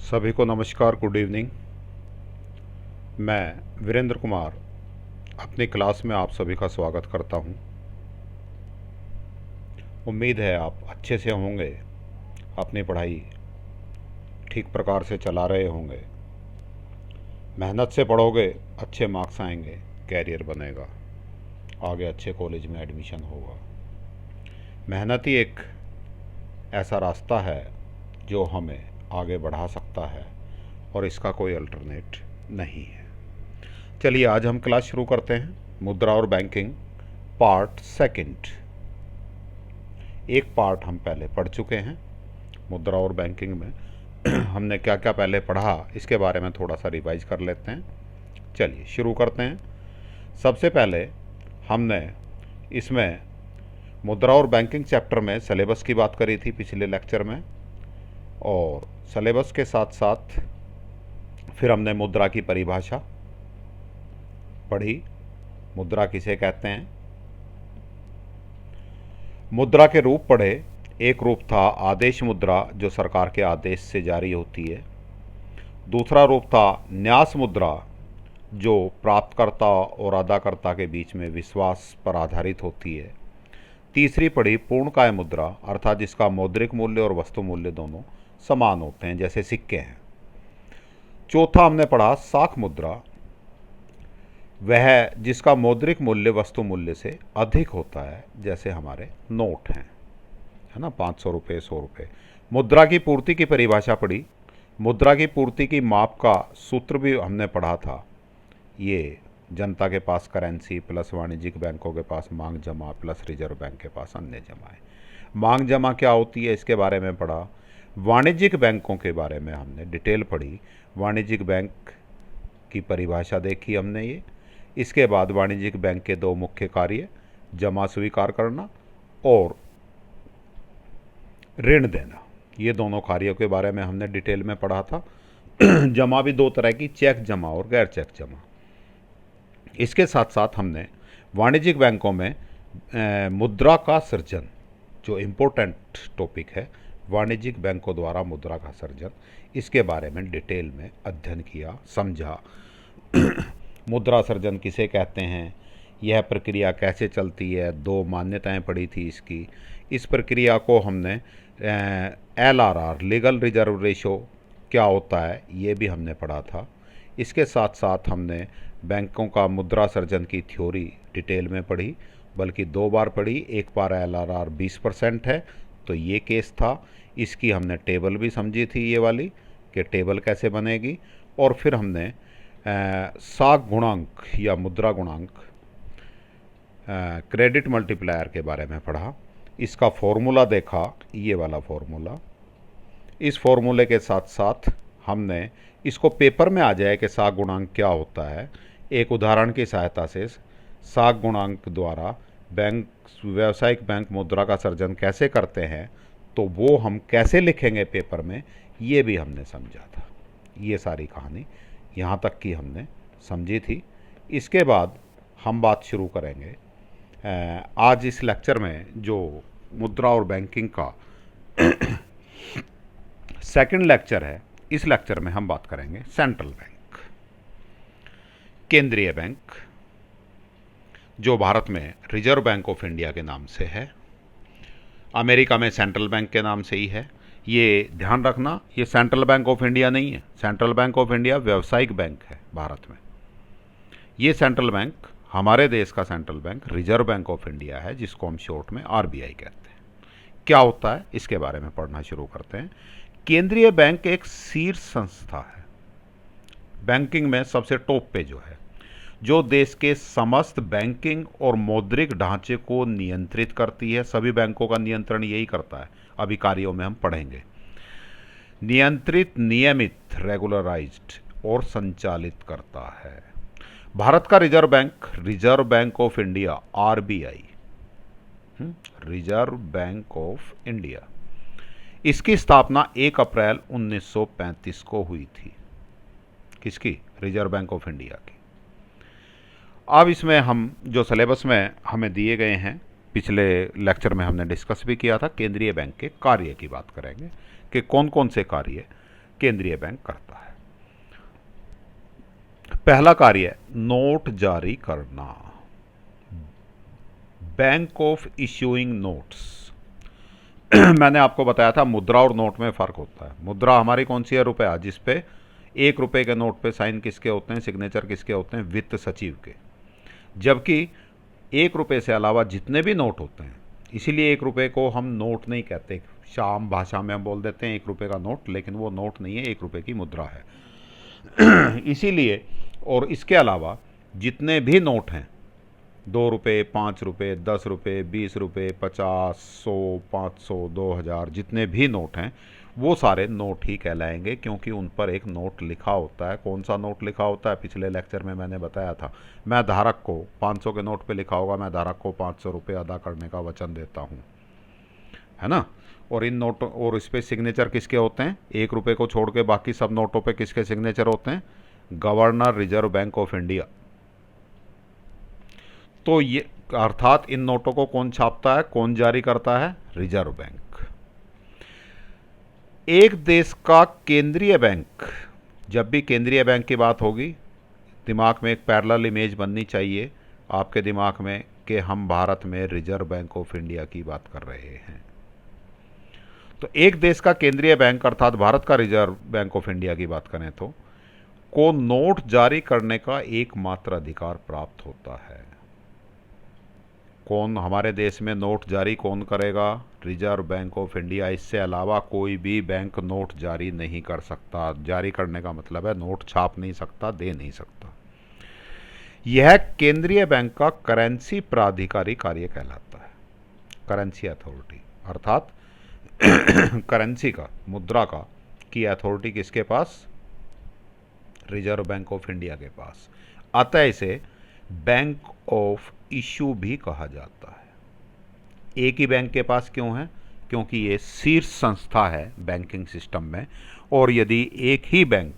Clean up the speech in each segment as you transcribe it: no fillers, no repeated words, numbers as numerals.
सभी को नमस्कार, गुड इवनिंग। मैं वीरेंद्र कुमार अपनी क्लास में आप सभी का स्वागत करता हूं। उम्मीद है आप अच्छे से होंगे, अपनी पढ़ाई ठीक प्रकार से चला रहे होंगे। मेहनत से पढ़ोगे, अच्छे मार्क्स आएंगे, कैरियर बनेगा, आगे अच्छे कॉलेज में एडमिशन होगा। मेहनत ही एक ऐसा रास्ता है जो हमें आगे बढ़ा सकता है और इसका कोई अल्टरनेट नहीं है। चलिए आज हम क्लास शुरू करते हैं। मुद्रा और बैंकिंग पार्ट सेकंड। एक पार्ट हम पहले पढ़ चुके हैं। मुद्रा और बैंकिंग में हमने क्या क्या पहले पढ़ा, इसके बारे में थोड़ा सा रिवाइज कर लेते हैं। चलिए शुरू करते हैं। सबसे पहले हमने इसमें मुद्रा और बैंकिंग चैप्टर में सिलेबस की बात करी थी पिछले लेक्चर में, और सिलेबस के साथ साथ फिर हमने मुद्रा की परिभाषा पढ़ी। मुद्रा किसे कहते हैं, मुद्रा के रूप पढ़े। एक रूप था आदेश मुद्रा, जो सरकार के आदेश से जारी होती है। दूसरा रूप था न्यास मुद्रा, जो प्राप्तकर्ता और अदाकर्ता के बीच में विश्वास पर आधारित होती है। तीसरी पढ़ी पूर्णकाय मुद्रा, अर्थात जिसका मौद्रिक मूल्य और वस्तु मूल्य दोनों समान होते हैं, जैसे सिक्के हैं। चौथा हमने पढ़ा साख मुद्रा, वह जिसका मौद्रिक मूल्य वस्तु मूल्य से अधिक होता है, जैसे हमारे नोट हैं, है ना, 500 रुपये, 100 रुपये। मुद्रा की पूर्ति की परिभाषा पढ़ी। मुद्रा की पूर्ति की माप का सूत्र भी हमने पढ़ा था। ये जनता के पास करेंसी प्लस वाणिज्यिक बैंकों के पास मांग जमा प्लस रिजर्व बैंक के पास अन्य जमा है। मांग जमा क्या होती है, इसके बारे में पढ़ा। वाणिज्यिक बैंकों के बारे में हमने डिटेल पढ़ी। वाणिज्यिक बैंक की परिभाषा देखी हमने ये। इसके बाद वाणिज्यिक बैंक के दो मुख्य कार्य, जमा स्वीकार करना और ऋण देना, ये दोनों कार्यों के बारे में हमने डिटेल में पढ़ा था। जमा भी दो तरह की, चेक जमा और गैर चेक जमा। इसके साथ साथ हमने वाणिज्यिक बैंकों में मुद्रा का सृजन, जो इम्पोर्टेंट टॉपिक है, वाणिज्यिक बैंकों द्वारा मुद्रा का सृजन, इसके बारे में डिटेल में अध्ययन किया, समझा। मुद्रा सृजन किसे कहते हैं, यह प्रक्रिया कैसे चलती है, दो मान्यताएं पढ़ी थी इसकी। इस प्रक्रिया को हमने LRR, लीगल रिजर्व रेशो क्या होता है, ये भी हमने पढ़ा था। इसके साथ साथ हमने बैंकों का मुद्रा सृजन की थ्योरी डिटेल में पढ़ी, बल्कि दो बार पढ़ी। एक बार LRR 20% है, तो ये केस था। इसकी हमने टेबल भी समझी थी, ये वाली, कि टेबल कैसे बनेगी। और फिर हमने साख गुणांक या मुद्रा गुणांक, क्रेडिट मल्टीप्लायर के बारे में पढ़ा। इसका फॉर्मूला देखा, ये वाला फॉर्मूला। इस फॉर्मूले के साथ साथ हमने इसको पेपर में आ जाए कि साख गुणांक क्या होता है, एक उदाहरण की सहायता से साख गुणांक द्वारा बैंक, व्यावसायिक बैंक मुद्रा का सृजन कैसे करते हैं, तो वो हम कैसे लिखेंगे पेपर में, ये भी हमने समझा था। ये सारी कहानी यहाँ तक की हमने समझी थी। इसके बाद हम बात शुरू करेंगे आज इस लेक्चर में, जो मुद्रा और बैंकिंग का सेकंड लेक्चर है। इस लेक्चर में हम बात करेंगे सेंट्रल बैंक, केंद्रीय बैंक, जो भारत में रिजर्व बैंक ऑफ इंडिया के नाम से है। अमेरिका में सेंट्रल बैंक के नाम से ही है। ये ध्यान रखना, ये सेंट्रल बैंक ऑफ इंडिया नहीं है। सेंट्रल बैंक ऑफ इंडिया व्यावसायिक बैंक है भारत में। ये सेंट्रल बैंक, हमारे देश का central bank reserve bank of India है, जिसको हम शॉर्ट में RBI कहते हैं। क्या होता है, इसके बारे में पढ़ना शुरू करते हैं। केंद्रीय बैंक एक शीर्ष संस्था है, बैंकिंग में सबसे टॉप पे जो है, जो देश के समस्त बैंकिंग और मौद्रिक ढांचे को नियंत्रित करती है। सभी बैंकों का नियंत्रण यही करता है, अभी कार्यों में हम पढ़ेंगे। नियंत्रित, नियमित, रेगुलराइज्ड और संचालित करता है। भारत का reserve bank, reserve bank of India, RBI, reserve bank of India, इसकी स्थापना 1 अप्रैल 1935 को हुई थी। किसकी? रिजर्व बैंक ऑफ इंडिया की। अब इसमें हम जो सिलेबस में हमें दिए गए हैं, पिछले लेक्चर में हमने डिस्कस भी किया था, केंद्रीय बैंक के कार्य की बात करेंगे कि कौन कौन से कार्य केंद्रीय बैंक करता है। पहला कार्य नोट जारी करना, बैंक ऑफ इश्यूइंग नोट्स। मैंने आपको बताया था मुद्रा और नोट में फ़र्क होता है। मुद्रा हमारी कौन सी है? रुपया, जिस पे 1 रुपये के नोट पे साइन किसके होते हैं, सिग्नेचर किसके होते हैं? वित्त सचिव के। जबकि 1 रुपये से अलावा जितने भी नोट होते हैं, इसीलिए 1 रुपये को हम नोट नहीं कहते, शाम भाषा में हम बोल देते हैं 1 रुपये का नोट, लेकिन वो नोट नहीं है, 1 रुपये की मुद्रा है। इसीलिए, और इसके अलावा जितने भी नोट हैं, 2 रुपये, 5 रुपये, 10 रुपये, 20 रुपये, 50, 100, 500, 2000, जितने भी नोट हैं वो सारे नोट ही कहलाएंगे, क्योंकि उन पर एक नोट लिखा होता है। कौन सा नोट लिखा होता है? पिछले लेक्चर में मैंने बताया था। मैं धारक को 500 के नोट पे लिखा होगा, मैं धारक को 500 रुपये अदा करने का वचन देता हूँ, है ना। और इन नोटों, और इस पर सिग्नेचर किसके होते हैं? 1 रुपये को छोड़ के बाकी सब नोटों पे किसके सिग्नेचर होते हैं? Governor reserve bank of India. तो ये अर्थात इन नोटों को कौन छापता है, कौन जारी करता है? Reserve bank. एक देश का केंद्रीय बैंक, जब भी केंद्रीय बैंक की बात होगी, दिमाग में एक पैरेलल इमेज बननी चाहिए आपके दिमाग में कि हम भारत में रिजर्व बैंक ऑफ इंडिया की बात कर रहे हैं। तो एक देश का केंद्रीय बैंक अर्थात भारत का रिजर्व बैंक ऑफ इंडिया की बात करें तो को नोट जारी करने का एकमात्र अधिकार प्राप्त होता है। कौन हमारे देश में नोट जारी कौन करेगा? Reserve bank of India. इससे अलावा कोई भी बैंक नोट जारी नहीं कर सकता। जारी करने का मतलब है नोट छाप नहीं सकता, दे नहीं सकता। यह केंद्रीय बैंक का करेंसी प्राधिकारी कार्य कहलाता है। करेंसी अथॉरिटी, अर्थात करेंसी का, मुद्रा का की अथॉरिटी किसके पास? रिजर्व बैंक ऑफ इंडिया के पास। अतः इसे बैंक ऑफ इशू भी कहा जाता है। एक ही बैंक के पास क्यों है? क्योंकि ये शीर्ष संस्था है बैंकिंग सिस्टम में। और यदि एक ही बैंक,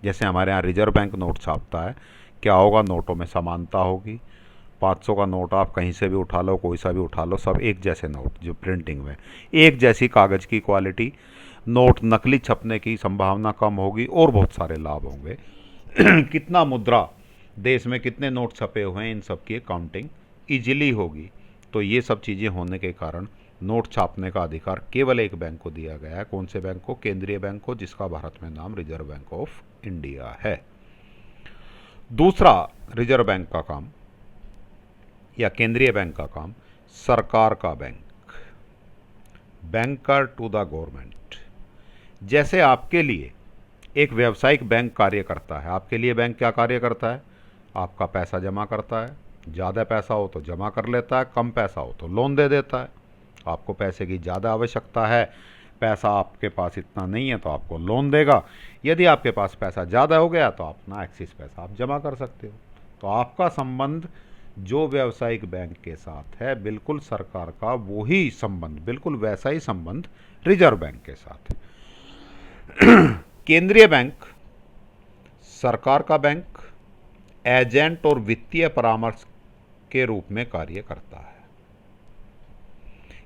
जैसे हमारे यहाँ रिजर्व बैंक नोट छापता है, क्या होगा? नोटों में समानता होगी। 500 का नोट आप कहीं से भी उठा लो, कोई सा भी उठा लो, सब एक जैसे नोट, जो प्रिंटिंग में एक जैसी कागज़ की क्वालिटी, नोट नकली छपने की संभावना कम होगी और बहुत सारे लाभ होंगे। कितना मुद्रा देश में, कितने नोट छपे हुए हैं, इन सब की काउंटिंग इजीली होगी। तो ये सब चीज़ें होने के कारण नोट छापने का अधिकार केवल एक बैंक को दिया गया है। कौन से बैंक को? केंद्रीय बैंक को, जिसका भारत में नाम रिजर्व बैंक ऑफ इंडिया है। दूसरा रिजर्व बैंक का काम या केंद्रीय बैंक का काम, सरकार का bank, banker to the government. जैसे आपके लिए एक व्यावसायिक बैंक कार्य करता है, आपके लिए बैंक क्या कार्य करता है? आपका पैसा जमा करता है। ज़्यादा पैसा हो तो जमा कर लेता है, कम पैसा हो तो लोन दे देता है। आपको पैसे की ज़्यादा आवश्यकता है, पैसा आपके पास इतना नहीं है तो आपको लोन देगा। यदि आपके पास पैसा ज़्यादा हो गया तो अपना एक्सिस पैसा आप जमा कर सकते हो। तो आपका संबंध जो व्यावसायिक बैंक के साथ है, बिल्कुल सरकार का वही संबंध, बिल्कुल वैसा ही संबंध रिजर्व बैंक के साथ है। केंद्रीय बैंक सरकार का बैंक एजेंट और वित्तीय परामर्श के रूप में कार्य करता है।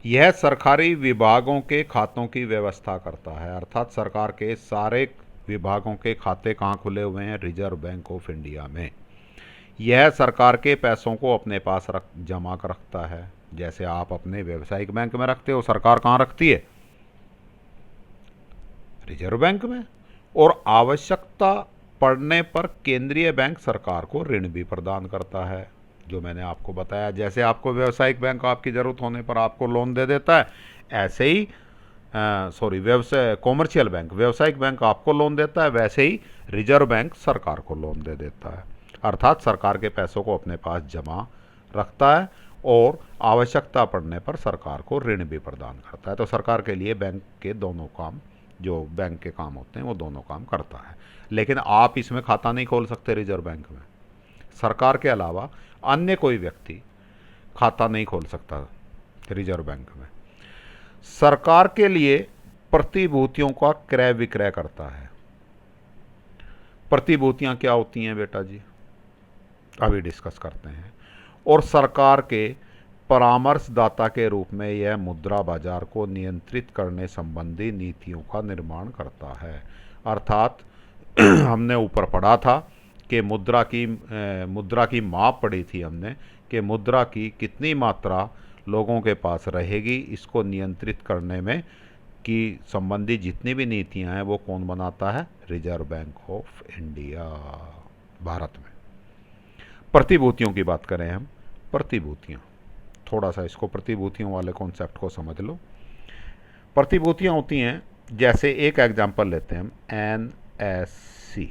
यह सरकारी विभागों के खातों की व्यवस्था करता है, अर्थात सरकार के सारे विभागों के खाते कहाँ खुले हुए हैं? रिजर्व बैंक ऑफ इंडिया में। यह सरकार के पैसों को अपने पास जमा कर रखता है। जैसे आप अपने व्यावसायिक बैंक में रखते हो, सरकार कहाँ रखती है? रिजर्व बैंक में। और आवश्यकता पड़ने पर केंद्रीय बैंक सरकार को ऋण भी प्रदान करता है, जो मैंने आपको बताया। जैसे आपको व्यावसायिक बैंक आपकी ज़रूरत होने पर आपको लोन दे देता है, ऐसे ही कॉमर्शियल बैंक, व्यावसायिक बैंक आपको लोन देता है, वैसे ही रिजर्व बैंक सरकार को लोन दे देता है। अर्थात सरकार के पैसों को अपने पास जमा रखता है और आवश्यकता पड़ने पर सरकार को ऋण भी प्रदान करता है। तो सरकार के लिए बैंक के दोनों काम, जो बैंक के काम होते हैं, वो दोनों काम करता है। लेकिन आप इसमें खाता नहीं खोल सकते रिजर्व बैंक में। सरकार के अलावा अन्य कोई व्यक्ति खाता नहीं खोल सकता रिजर्व बैंक में। सरकार के लिए प्रतिभूतियों का क्रय विक्रय करता है। प्रतिभूतियां क्या होती हैं बेटा जी? अभी डिस्कस करते हैं। और सरकार के परामर्शदाता के रूप में यह मुद्रा बाजार को नियंत्रित करने संबंधी नीतियों का निर्माण करता है। अर्थात हमने ऊपर पढ़ा था कि मुद्रा की माप पढ़ी थी हमने कि मुद्रा की कितनी मात्रा लोगों के पास रहेगी, इसको नियंत्रित करने में की संबंधी जितनी भी नीतियां हैं वो कौन बनाता है? Reserve bank of India, Bharat में। प्रतिभूतियों की बात करें हम, प्रतिभूतियां, थोड़ा सा इसको प्रतिभूतियों वाले कॉन्सेप्ट को समझ लो। प्रतिभूतियां होती हैं, जैसे एक एग्जांपल लेते हैं हम, NSC,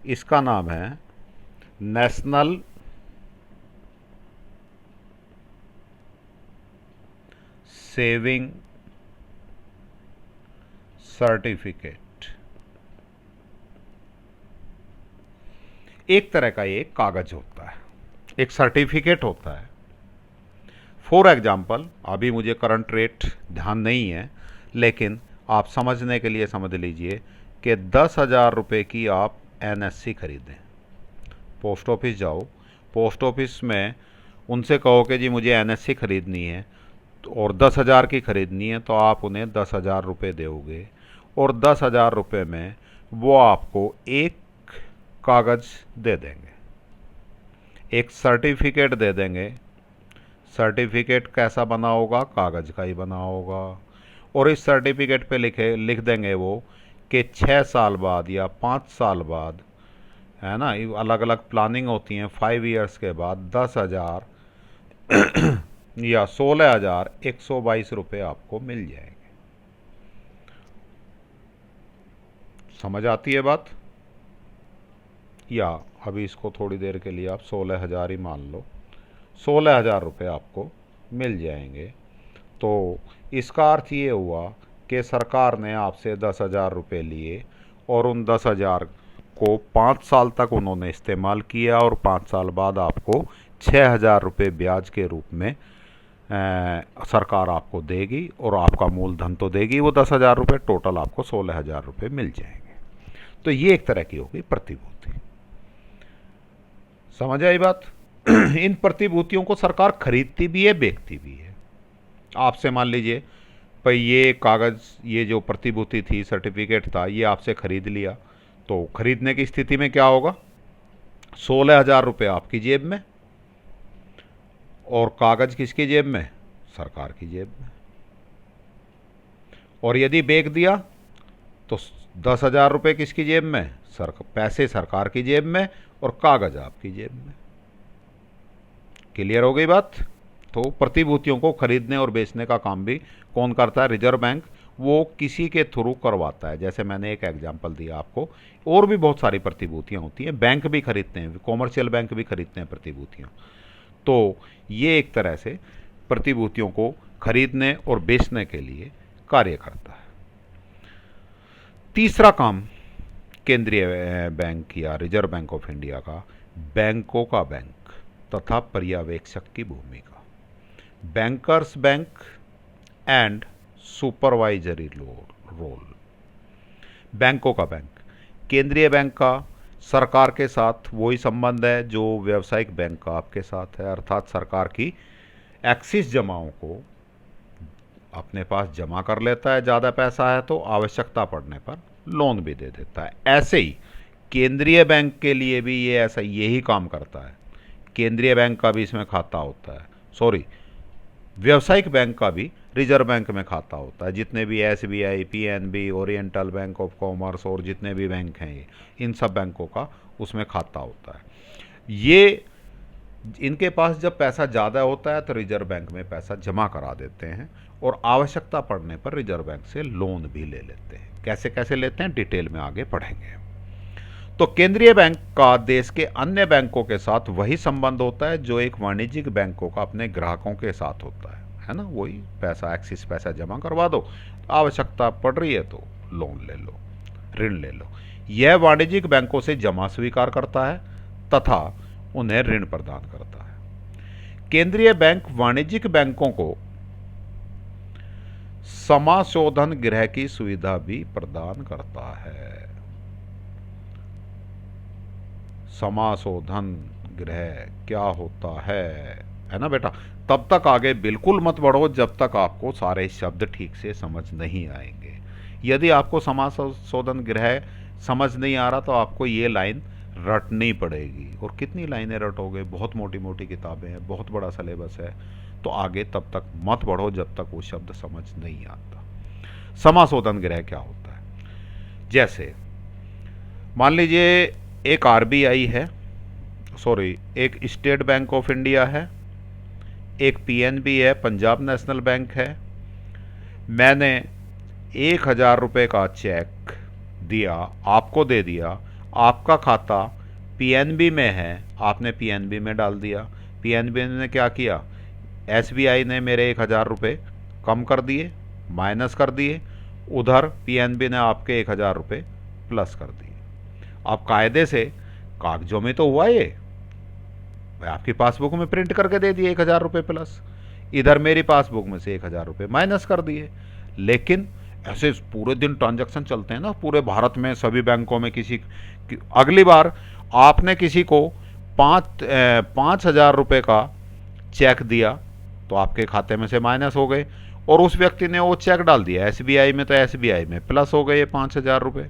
इसका नाम है नेशनल सेविंग सर्टिफिकेट। एक तरह का ये कागज होता है, एक सर्टिफिकेट होता है। फॉर एग्जाम्पल, अभी मुझे करंट रेट ध्यान नहीं है, लेकिन आप समझने के लिए समझ लीजिए कि 10,000 रुपये की आप NSC खरीदें, पोस्ट ऑफिस जाओ, पोस्ट ऑफिस में उनसे कहो कि जी मुझे NSC खरीदनी है और 10,000 की खरीदनी है, तो आप उन्हें 10,000 रुपये दोगे और 10,000 रुपये में वो आपको एक कागज़ दे देंगे, एक सर्टिफिकेट दे देंगे। सर्टिफिकेट कैसा बना होगा? कागज़ का ही बना होगा। और इस सर्टिफिकेट पे लिख देंगे वो कि 6 साल बाद या 5 साल बाद, है ना, अलग अलग प्लानिंग होती हैं, 5 ईयर्स के बाद 10,000 या 16,122 रुपये आपको मिल जाएंगे। समझ आती है बात? या अभी इसको थोड़ी देर के लिए आप 16,000 ही मान लो, 16,000 रुपये आपको मिल जाएंगे। तो इसका अर्थ ये हुआ कि सरकार ने आपसे 10,000 रुपये लिए और उन 10,000 को 5 साल तक उन्होंने इस्तेमाल किया और 5 साल बाद आपको 6,000 रुपये ब्याज के रूप में सरकार आपको देगी और आपका मूलधन तो देगी वो 10,000 रुपये, टोटल आपको 16,000 रुपये मिल जाएंगे। तो ये एक तरह की होगी प्रतिभूति। समझ आई बात? इन प्रतिभूतियों को सरकार खरीदती भी है, बेचती भी है। आपसे मान लीजिए भाई ये कागज़, ये जो प्रतिभूति थी, सर्टिफिकेट था, ये आपसे खरीद लिया, तो खरीदने की स्थिति में क्या होगा? 16,000 रुपये आपकी जेब में और कागज़ किसकी जेब में? सरकार की जेब में। और यदि बेच दिया तो 10,000 रुपये किसकी जेब में? पैसे सरकार की जेब में और कागज़ आपकी जेब में। क्लियर हो गई बात? तो प्रतिभूतियों को खरीदने और बेचने का काम भी कौन करता है? Reserve bank. वो किसी के थ्रू करवाता है। जैसे मैंने एक एग्जांपल दिया आपको, और भी बहुत सारी प्रतिभूतियां होती हैं, बैंक भी खरीदते हैं, कॉमर्शियल बैंक भी खरीदते हैं प्रतिभूतियां। तो ये एक तरह से प्रतिभूतियों को खरीदने और बेचने के लिए कार्य करता है। तीसरा काम केंद्रीय बैंक या रिजर्व बैंक ऑफ इंडिया का, बैंकों का बैंक तथा पर्यवेक्षक की भूमिका। Bankers bank and supervisory role. बैंकों का बैंक, केंद्रीय बैंक का सरकार के साथ वही संबंध है जो व्यावसायिक बैंक का आपके साथ है। अर्थात सरकार की एक्सिस जमाओं को अपने पास जमा कर लेता है, ज़्यादा पैसा है तो आवश्यकता पड़ने पर लोन भी दे देता है। ऐसे ही केंद्रीय बैंक के लिए भी ये ऐसा यही काम करता है। केंद्रीय बैंक का भी इसमें खाता होता है, व्यावसायिक बैंक का भी रिजर्व बैंक में खाता होता है। जितने भी SBI, PNB, oriental bank of commerce और जितने भी बैंक हैं ये, इन सब बैंकों का उसमें खाता होता है। ये इनके पास जब पैसा ज़्यादा होता है तो रिजर्व बैंक में पैसा जमा करा देते हैं और आवश्यकता पड़ने पर रिजर्व बैंक से लोन भी ले लेते हैं। कैसे कैसे लेते हैं डिटेल में आगे पढ़ेंगे। तो केंद्रीय बैंक का देश के अन्य बैंकों के साथ वही संबंध होता है जो एक वाणिज्यिक बैंकों का अपने ग्राहकों के साथ होता है ना। वही पैसा, एक्सिस पैसा जमा करवा दो, आवश्यकता पड़ रही है तो लोन ले लो, ऋण ले लो। यह वाणिज्यिक बैंकों से जमा स्वीकार करता है तथा उन्हें ऋण प्रदान करता है। केंद्रीय बैंक वाणिज्यिक बैंकों को समाशोधन गृह की सुविधा भी प्रदान करता है। समाशोधन ग्रह क्या होता है ना बेटा। तब तक आगे बिल्कुल मत बढ़ो जब तक आपको सारे शब्द ठीक से समझ नहीं आएंगे। यदि आपको समास शोधन ग्रह समझ नहीं आ रहा तो आपको ये लाइन रटनी पड़ेगी। और कितनी लाइनें रटोगे, बहुत मोटी मोटी किताबें हैं, बहुत बड़ा सिलेबस है, तो आगे तब तक मत बढ़ो जब तक वो शब्द समझ नहीं आता। समाशोधन ग्रह क्या होता है? जैसे मान लीजिए एक आरबीआई है, सॉरी एक स्टेट बैंक ऑफ इंडिया है, एक पीएनबी है, पंजाब नेशनल बैंक है। मैंने 1,000 रुपये का चेक दिया, आपको दे दिया। आपका खाता पीएनबी में है, आपने पीएनबी में डाल दिया। पीएनबी ने क्या किया, एसबीआई ने मेरे 1,000 रुपये कम कर दिए, माइनस कर दिए। उधर पीएनबी ने आपके 1,000 रुपये प्लस कर दिए। अब कायदे से कागजों में तो हुआ ये, आपकी पासबुक में प्रिंट करके दे दिए 1,000 रुपये प्लस, इधर मेरी पासबुक में से 1,000 रुपये माइनस कर दिए। लेकिन ऐसे पूरे दिन ट्रांजैक्शन चलते हैं ना पूरे भारत में सभी बैंकों में। अगली बार आपने किसी को 5,000 रुपये का चेक दिया तो आपके खाते में से माइनस हो गए, और उस व्यक्ति ने वो चेक डाल दिया एसबीआई में तो एसबीआई में प्लस हो गए ये 5,000 रुपये।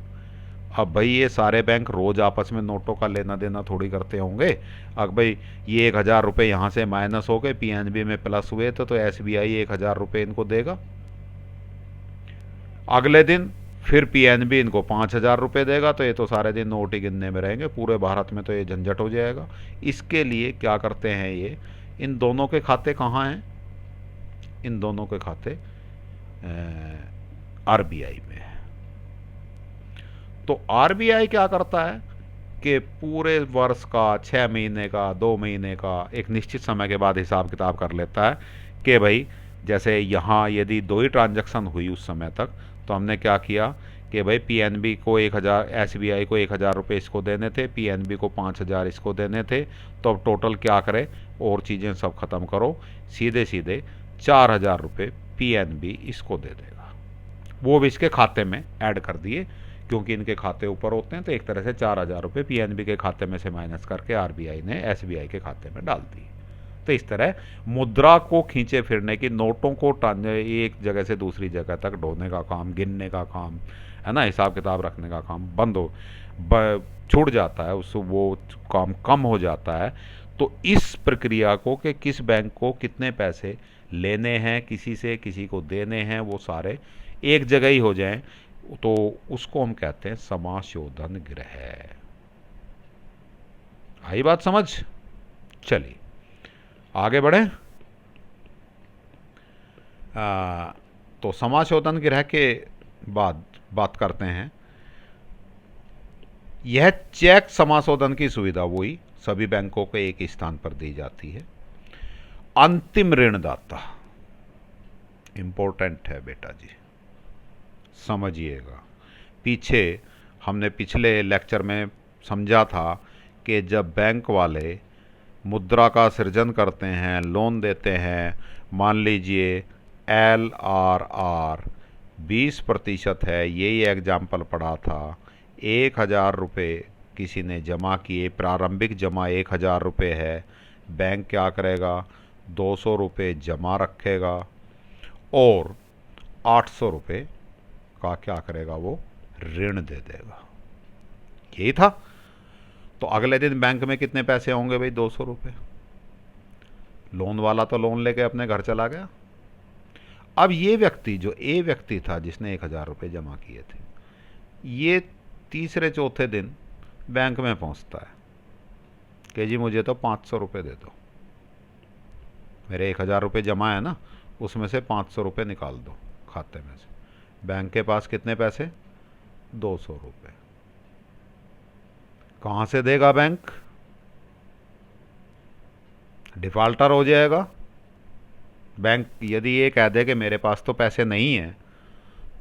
अब भाई ये सारे बैंक रोज आपस में नोटों का लेना देना थोड़ी करते होंगे। अब भाई ये 1,000 रुपये यहाँ से माइनस हो गए, पीएनबी में प्लस हुए तो एसबीआई 1,000 रुपये इनको देगा। अगले दिन फिर पीएनबी इनको 5,000 रुपये देगा, तो ये तो सारे दिन नोट ही गिनने में रहेंगे, पूरे भारत में तो ये झंझट हो जाएगा। इसके लिए क्या करते हैं ये, इन दोनों के खाते कहाँ हैं, इन दोनों के खाते आरबीआई में है। तो आरबीआई क्या करता है कि पूरे वर्ष का 6 महीने का 2 महीने का एक निश्चित समय के बाद हिसाब किताब कर लेता है कि भाई जैसे यहाँ यदि 2 ही ट्रांजैक्शन हुई उस समय तक, तो हमने क्या किया कि भाई पीएनबी को 1,000, एसबीआई को 1,000 रुपये इसको देने थे, पीएनबी को 5,000 इसको देने थे, तो अब टोटल क्या करें और चीज़ें सब ख़त्म करो, सीधे सीधे 4,000 रुपये पीएनबी इसको दे देगा। वो भी इसके खाते में ऐड कर दिए, क्योंकि इनके खाते ऊपर होते हैं, तो एक तरह से 4,000 रुपये पीएनबी के खाते में से माइनस करके आरबीआई ने एसबीआई के खाते में डाल दिए। तो इस तरह मुद्रा को खींचे फिरने की, नोटों को एक जगह से दूसरी जगह तक ढोने का काम, गिनने का काम है ना, हिसाब किताब रखने का काम बंद हो छूट जाता है, उससे वो काम कम हो जाता है। तो इस प्रक्रिया को कि किस बैंक को कितने पैसे लेने हैं किसी से, किसी को देने हैं, वो सारे एक जगह ही हो जाएं, तो उसको हम कहते हैं समाशोधन ग्रह। आई बात समझ? चलिए आगे बढ़े। तो समाशोधन ग्रह के बाद बात करते हैं, यह चेक समाशोधन की सुविधा वही सभी बैंकों को एक ही स्थान पर दी जाती है। अंतिम ऋणदाता इंपॉर्टेंट है बेटा जी, समझिएगा। पीछे हमने पिछले लेक्चर में समझा था कि जब बैंक वाले मुद्रा का सृजन करते हैं, लोन देते हैं, मान लीजिए LRR 20% है, यही एग्जाम्पल पढ़ा था। 1,000 रुपये किसी ने जमा किए, प्रारंभिक जमा 1,000 रुपये है, बैंक क्या करेगा 200 रुपये जमा रखेगा और 800 रुपये का क्या करेगा, वो ऋण दे देगा। यही था। तो अगले दिन बैंक में कितने पैसे होंगे भाई, 200 रुपये। लोन वाला तो लोन लेके अपने घर चला गया। अब ये व्यक्ति, जो ए व्यक्ति था जिसने 1,000 रुपये जमा किए थे, ये तीसरे चौथे दिन बैंक में पहुंचता है कि जी मुझे तो 500 रुपये दे दो, मेरे 1,000 रुपये जमा है ना, उसमें से 500 रुपये निकाल दो खाते में से। बैंक के पास कितने पैसे, 200 रुपये। कहाँ से देगा बैंक, डिफाल्टर हो जाएगा। बैंक यदि ये कह दे कि मेरे पास तो पैसे नहीं हैं,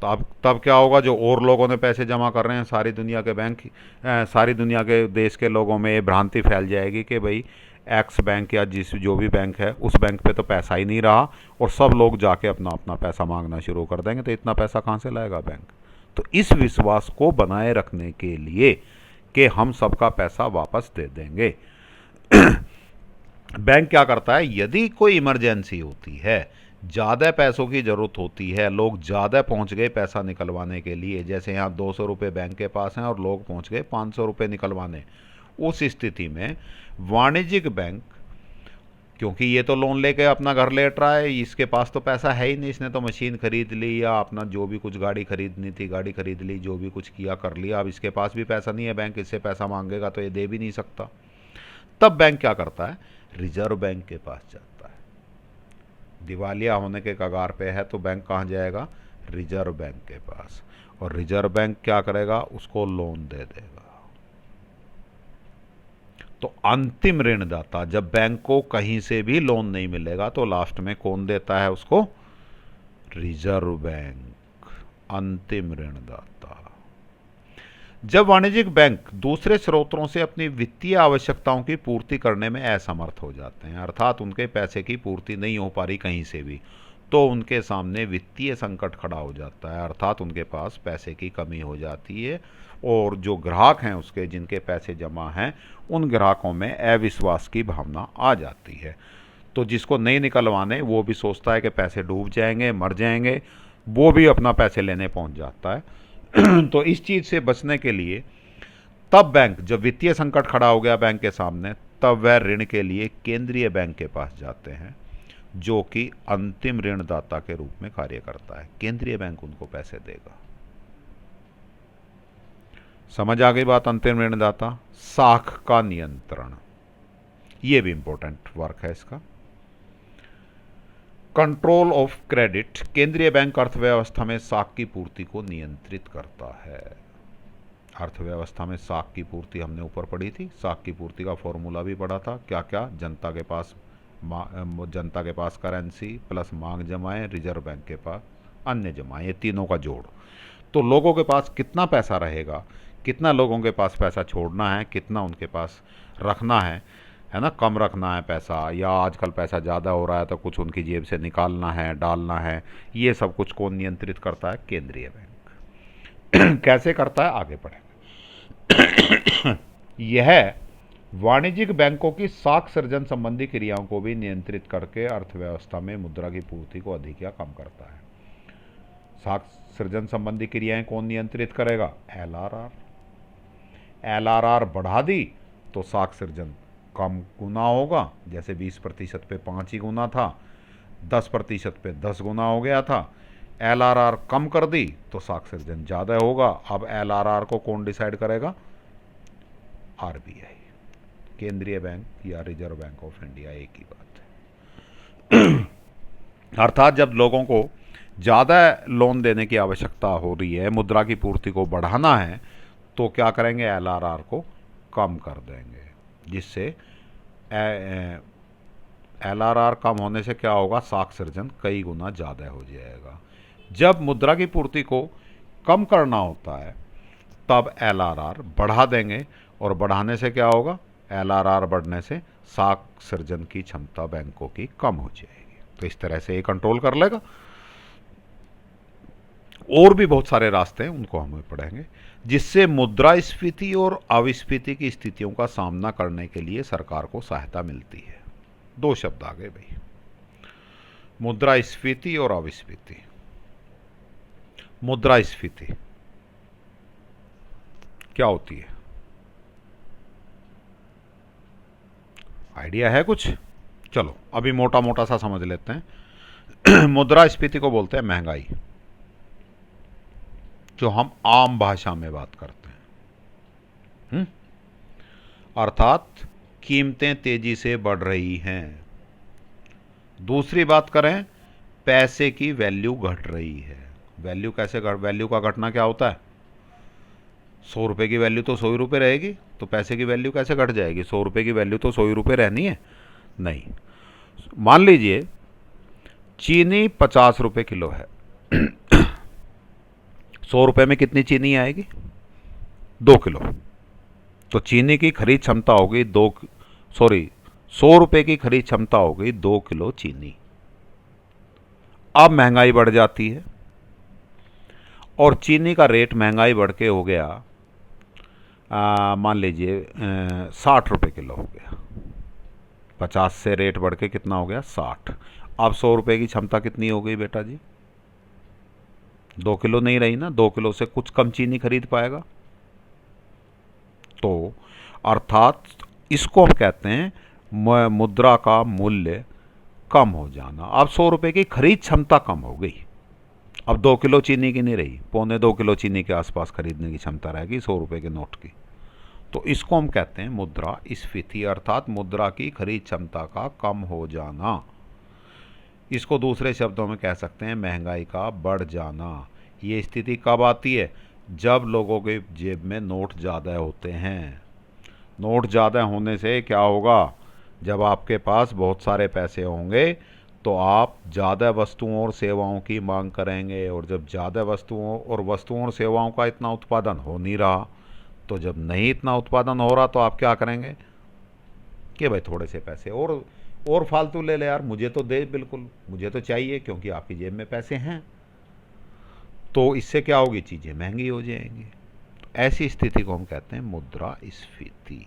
तो अब तब क्या होगा, जो और लोगों ने पैसे जमा कर रहे हैं सारी दुनिया के बैंक, सारी दुनिया के देश के लोगों में ये भ्रांति फैल जाएगी कि भाई एक्स बैंक या जो भी बैंक है उस बैंक पे तो पैसा ही नहीं रहा, और सब लोग जाके अपना अपना पैसा मांगना शुरू कर देंगे, तो इतना पैसा कहाँ से लाएगा बैंक। तो इस विश्वास को बनाए रखने के लिए कि हम सबका पैसा वापस दे देंगे बैंक क्या करता है, यदि कोई इमरजेंसी होती है, ज़्यादा पैसों की ज़रूरत होती है, लोग ज़्यादा पहुंच गए पैसा निकलवाने के लिए, जैसे यहाँ 200 रुपये बैंक के पास हैं और लोग पहुंच गए 500 रुपये निकलवाने, उस स्थिति में वाणिज्यिक बैंक, क्योंकि ये तो लोन लेके अपना घर लेट रहा है, इसके पास तो पैसा है ही नहीं, इसने तो मशीन खरीद ली या अपना जो भी कुछ गाड़ी खरीदनी थी गाड़ी खरीद ली, जो भी कुछ किया कर लिया, अब इसके पास भी पैसा नहीं है, बैंक इससे पैसा मांगेगा तो ये दे भी नहीं सकता। तब बैंक क्या करता है, रिजर्व बैंक के पास जाता है। दिवालिया होने के कगार पे है तो बैंक कहाँ जाएगा, रिजर्व बैंक के पास, और रिजर्व बैंक क्या करेगा, उसको लोन दे देगा। तो अंतिम ऋणदाता, जब बैंक को कहीं से भी लोन नहीं मिलेगा तो लास्ट में कौन देता है उसको, रिजर्व बैंक, अंतिम ऋणदाता। जब वाणिज्यिक बैंक दूसरे स्रोतों से अपनी वित्तीय आवश्यकताओं की पूर्ति करने में असमर्थ हो जाते हैं, अर्थात उनके पैसे की पूर्ति नहीं हो पा रही कहीं से भी, तो उनके सामने वित्तीय संकट खड़ा हो जाता है, अर्थात उनके पास पैसे की कमी हो जाती है, और जो ग्राहक हैं उसके, जिनके पैसे जमा हैं, उन ग्राहकों में अविश्वास की भावना आ जाती है। तो जिसको नहीं निकलवाने वो भी सोचता है कि पैसे डूब जाएंगे, मर जाएंगे, वो भी अपना पैसे लेने पहुंच जाता है। तो इस चीज़ से बचने के लिए तब बैंक, जब वित्तीय संकट खड़ा हो गया बैंक के सामने, तब वह ऋण के लिए केंद्रीय बैंक के पास जाते हैं, जो कि अंतिम ऋणदाता के रूप में कार्य करता है। केंद्रीय बैंक उनको पैसे देगा। समझ आ गई बात। अंतिम ऋणदाता, साख का नियंत्रण, ये भी इंपॉर्टेंट वर्क है इसका। कंट्रोल ऑफ क्रेडिट, केंद्रीय बैंक अर्थव्यवस्था में साख की पूर्ति को नियंत्रित करता है। अर्थव्यवस्था में साख की पूर्ति हमने ऊपर पढ़ी थी, साख की पूर्ति का फॉर्मूला भी पढ़ा था, क्या क्या, जनता के पास करेंसी प्लस मांग जमाएं, रिजर्व बैंक के पास अन्य जमाएं, ये तीनों का जोड़। तो लोगों के पास कितना पैसा रहेगा, कितना लोगों के पास पैसा छोड़ना है, कितना उनके पास रखना है ना, कम रखना है पैसा, या आजकल पैसा ज़्यादा हो रहा है तो कुछ उनकी जेब से निकालना है, डालना है, ये सब कुछ कौन नियंत्रित करता है, केंद्रीय बैंक। कैसे करता है, आगे पढ़ेंगे। यह वाणिज्यिक बैंकों की साख सृजन संबंधी क्रियाओं को भी नियंत्रित करके अर्थव्यवस्था में मुद्रा की पूर्ति को अधिक या कम करता है। साख सृजन संबंधी क्रियाएं कौन नियंत्रित करेगा, एलआरआर। एलआरआर बढ़ा दी तो साख सृजन कम गुना होगा, जैसे 20% पे 5 ही गुना था, 10% पे 10 गुना हो गया था। एलआरआर कम कर दी तो साख सृजन ज़्यादा होगा। अब एलआरआर को कौन डिसाइड करेगा, आरबीआई, केंद्रीय बैंक या रिजर्व बैंक ऑफ इंडिया, एक ही बात है। अर्थात जब लोगों को ज़्यादा लोन देने की आवश्यकता हो रही है, मुद्रा की पूर्ति को बढ़ाना है, तो क्या करेंगे, एलआरआर को कम कर देंगे, जिससे एलआरआर कम होने से क्या होगा, साख सृजन कई गुना ज़्यादा हो जाएगा। जब मुद्रा की पूर्ति को कम करना होता है तब एलआरआर बढ़ा देंगे, और बढ़ाने से क्या होगा, एलआरआर बढ़ने से साख सृजन की क्षमता बैंकों की कम हो जाएगी। तो इस तरह से ये कंट्रोल कर लेगा। और भी बहुत सारे रास्ते हैं, उनको हम पढ़ेंगे, जिससे मुद्रास्फीति और अविस्फीति की स्थितियों का सामना करने के लिए सरकार को सहायता मिलती है। 2 शब्द आ गए भाई, मुद्रास्फीति और अविस्फीति। मुद्रास्फीति क्या होती है, आइडिया है कुछ? चलो अभी मोटा मोटा सा समझ लेते हैं। मुद्रास्फीति को बोलते हैं महंगाई, जो हम आम भाषा में बात करते हैं। अर्थात कीमतें तेजी से बढ़ रही हैं। दूसरी बात करें, पैसे की वैल्यू घट रही है। वैल्यू कैसे वैल्यू का घटना क्या होता है, 100 रुपये की वैल्यू तो 100 ही रुपये रहेगी, तो पैसे की वैल्यू कैसे घट जाएगी, 100 रुपये की वैल्यू तो 100 ही रुपये रहनी है, नहीं। मान लीजिए चीनी 50 रुपये किलो है, 100 रुपये में कितनी चीनी आएगी, 2 किलो। तो चीनी की खरीद क्षमता होगी 100 रुपये की खरीद क्षमता होगी 2 किलो चीनी। अब महंगाई बढ़ जाती है और चीनी का रेट महंगाई बढ़ के हो गया मान लीजिए 60 रुपये किलो हो गया। 50 से रेट बढ़ के कितना हो गया 60। अब 100 रुपये की क्षमता कितनी हो गई बेटा जी? 2 किलो नहीं रही ना, 2 किलो से कुछ कम चीनी खरीद पाएगा। तो अर्थात इसको हम कहते हैं मुद्रा का मूल्य कम हो जाना। अब 100 रुपये की खरीद क्षमता कम हो गई, अब 2 किलो चीनी की नहीं रही, 1.25 किलो चीनी के आसपास खरीदने की क्षमता रहेगी 100 रुपये के नोट की। तो इसको हम कहते हैं मुद्रास्फीति, अर्थात मुद्रा की खरीद क्षमता का कम हो जाना। इसको दूसरे शब्दों में कह सकते हैं महंगाई का बढ़ जाना। ये स्थिति कब आती है? जब लोगों के जेब में नोट ज़्यादा होते हैं। नोट ज़्यादा होने से क्या होगा? जब आपके पास बहुत सारे पैसे होंगे तो आप ज़्यादा वस्तुओं और सेवाओं की मांग करेंगे, और जब ज़्यादा वस्तुओं और सेवाओं का इतना उत्पादन हो नहीं रहा, तो जब नहीं इतना उत्पादन हो रहा तो आप क्या करेंगे कि भाई थोड़े से पैसे और फालतू ले ले यार, मुझे तो दे, बिल्कुल मुझे तो चाहिए, क्योंकि आपकी जेब में पैसे हैं। तो इससे क्या होगी? चीज़ें महंगी हो जाएंगी। ऐसी स्थिति को हम कहते हैं मुद्रास्फीति,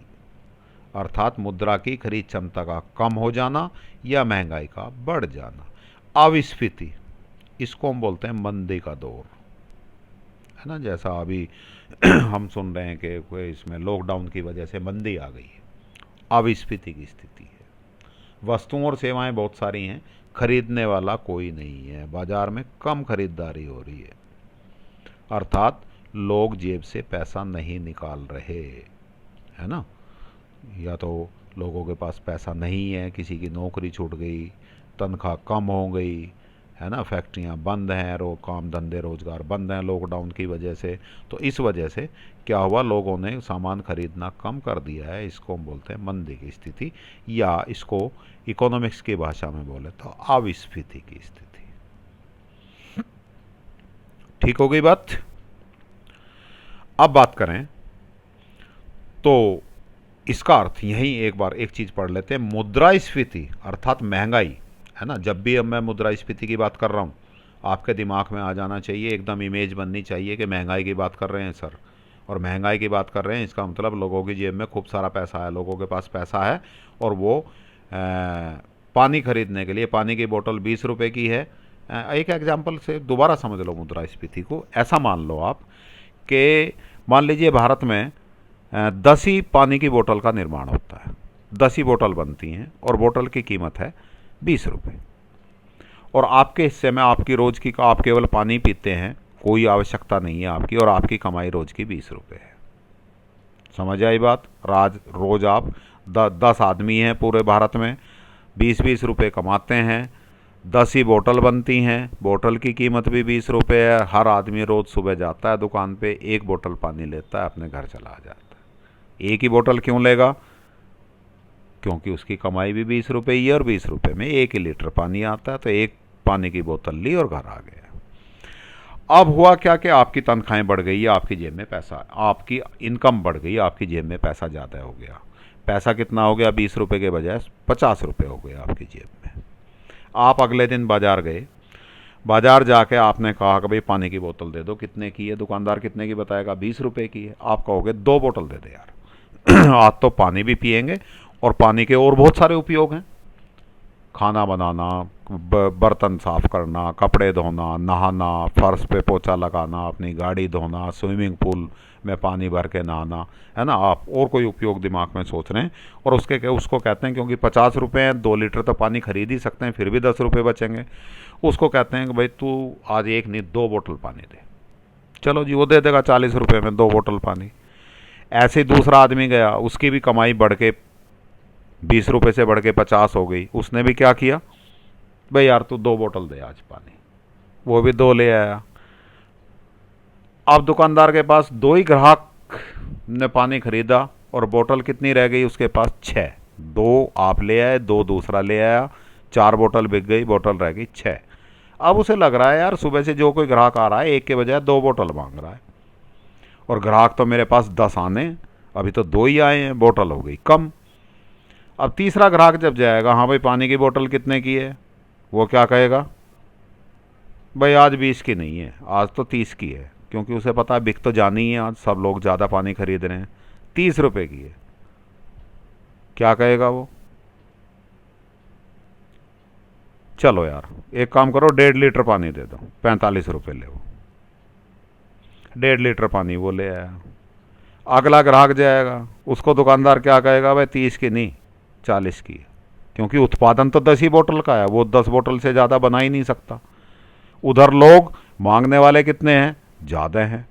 अर्थात मुद्रा की खरीद क्षमता का कम हो जाना या महंगाई का बढ़ जाना। अविस्फीति, इसको हम बोलते हैं मंदी का दौर, है ना। जैसा अभी हम सुन रहे हैं कि कोई इसमें लॉकडाउन की वजह से मंदी आ गई है, अविस्फीति की स्थिति है। वस्तुओं और सेवाएं बहुत सारी हैं, खरीदने वाला कोई नहीं है, बाजार में कम खरीदारी हो रही है, अर्थात लोग जेब से पैसा नहीं निकाल रहे, है ना। या तो लोगों के पास पैसा नहीं है, किसी की नौकरी छूट गई, तनख्वाह कम हो गई, है ना, फैक्ट्रियां बंद हैं, काम धंधे रोजगार बंद हैं लॉकडाउन की वजह से। तो इस वजह से क्या हुआ? लोगों ने सामान खरीदना कम कर दिया है। इसको हम बोलते हैं मंदी की स्थिति, या इसको इकोनॉमिक्स की भाषा में बोले तो अविस्फीति की स्थिति। ठीक हो गई बात? अब बात करें तो इसका अर्थ यहीं एक बार एक चीज़ पढ़ लेते हैं। मुद्रास्फीति अर्थात महंगाई, है ना। जब भी अब मैं मुद्रास्फीति की बात कर रहा हूँ, आपके दिमाग में आ जाना चाहिए, एकदम इमेज बननी चाहिए कि महंगाई की बात कर रहे हैं सर, और महंगाई की बात कर रहे हैं इसका मतलब लोगों की जेब में खूब सारा पैसा है, लोगों के पास पैसा है, और वो पानी खरीदने के लिए, पानी की बोतल 20 रुपये की है। एक एग्जाम्पल से दोबारा समझ लो मुद्रास्फीति को। ऐसा मान लो आप कि मान लीजिए भारत में 10 ही पानी की बोतल का निर्माण होता है, 10 ही बोतल बनती हैं, और बोतल की कीमत है 20 रुपये, और आपके हिस्से में आपकी रोज़ की आप केवल पानी पीते हैं, कोई आवश्यकता नहीं है आपकी, और आपकी कमाई रोज़ की 20 रुपये है। समझ आई बात? रोज़ आप 10 आदमी हैं पूरे भारत में, 20-20 रुपये कमाते हैं, 10 ही बोतल बनती हैं, बोतल की कीमत भी 20 रुपये है। हर आदमी रोज़ सुबह जाता है दुकान पे, एक बोतल पानी लेता है, अपने घर चला जाता है। एक ही बोतल क्यों लेगा? क्योंकि उसकी कमाई भी 20 रुपये ही है, और 20 रुपये में 1 ही लीटर पानी आता है, तो एक पानी की बोतल ली और घर आ गया। अब हुआ क्या कि आपकी तनख्वाहें बढ़ गई, आपकी जेब में पैसा, आपकी इनकम बढ़ गई, आपकी जेब में पैसा ज़्यादा हो गया। पैसा कितना हो गया? 20 रुपये के बजाय 50 रुपये हो गया आपकी जेब में। आप अगले दिन बाज़ार गए, बाज़ार जाके आपने कहा कि भाई पानी की बोतल दे दो, कितने की है? दुकानदार कितने की बताएगा? 20 रुपये की है। आप कहोगे 2 बोतल दे दे यार आज तो पानी भी पियेंगे, और पानी के और बहुत सारे उपयोग हैं, खाना बनाना, बर्तन साफ़ करना, कपड़े धोना, नहाना, फर्श पे पोछा लगाना, अपनी गाड़ी धोना, स्विमिंग पूल में पानी भर के नहाना, है ना। आप और कोई उपयोग दिमाग में सोच रहे हैं, और उसको कहते हैं, क्योंकि 50 रुपये हैं, 2 लीटर तो पानी खरीद ही सकते हैं, फिर भी 10 रुपये बचेंगे, उसको कहते हैं कि भाई तू आज एक नहीं 2 बोतल पानी दे। चलो जी, वो दे देगा 40 रुपये में 2 बोतल पानी। ऐसे ही दूसरा आदमी गया, उसकी भी कमाई बढ़ के 20 रुपये से बढ़ के 50 हो गई, उसने भी क्या किया? भाई यार तू 2 बोतल दे आज पानी, वो भी 2 ले आया। अब दुकानदार के पास 2 ही ग्राहक ने पानी खरीदा, और बोतल कितनी रह गई उसके पास? 6। 2 आप ले आए, 2 दूसरा ले आया, 4 बोतल बिक गई, बोतल रह गई 6। अब उसे लग रहा है यार सुबह से जो कोई ग्राहक आ रहा है, एक के बजाय 2 बोतल मांग रहा है, और ग्राहक तो मेरे पास 10 आने, अभी तो 2 ही आए हैं, बोतल हो गई कम। अब तीसरा ग्राहक जब जाएगा, हाँ भाई पानी की बोतल कितने की है? वो क्या कहेगा? भाई आज 20 की नहीं है, आज तो 30 की है, क्योंकि उसे पता है बिक तो जानी है, आज सब लोग ज़्यादा पानी खरीद रहे हैं, 30 रुपये की है। क्या कहेगा वो? चलो यार एक काम करो, 1.5 लीटर पानी दे दो, 45 रुपये ले वो। 1.5 लीटर पानी वो ले आया। अगला ग्राहक जाएगा, उसको दुकानदार क्या कहेगा, भाई 30 की नहीं 40 की है, क्योंकि उत्पादन तो 10 ही बोतल का है, वो 10 बोतल से ज़्यादा बना ही नहीं सकता। उधर लोग मांगने वाले कितने हैं, ज़्यादा हैं।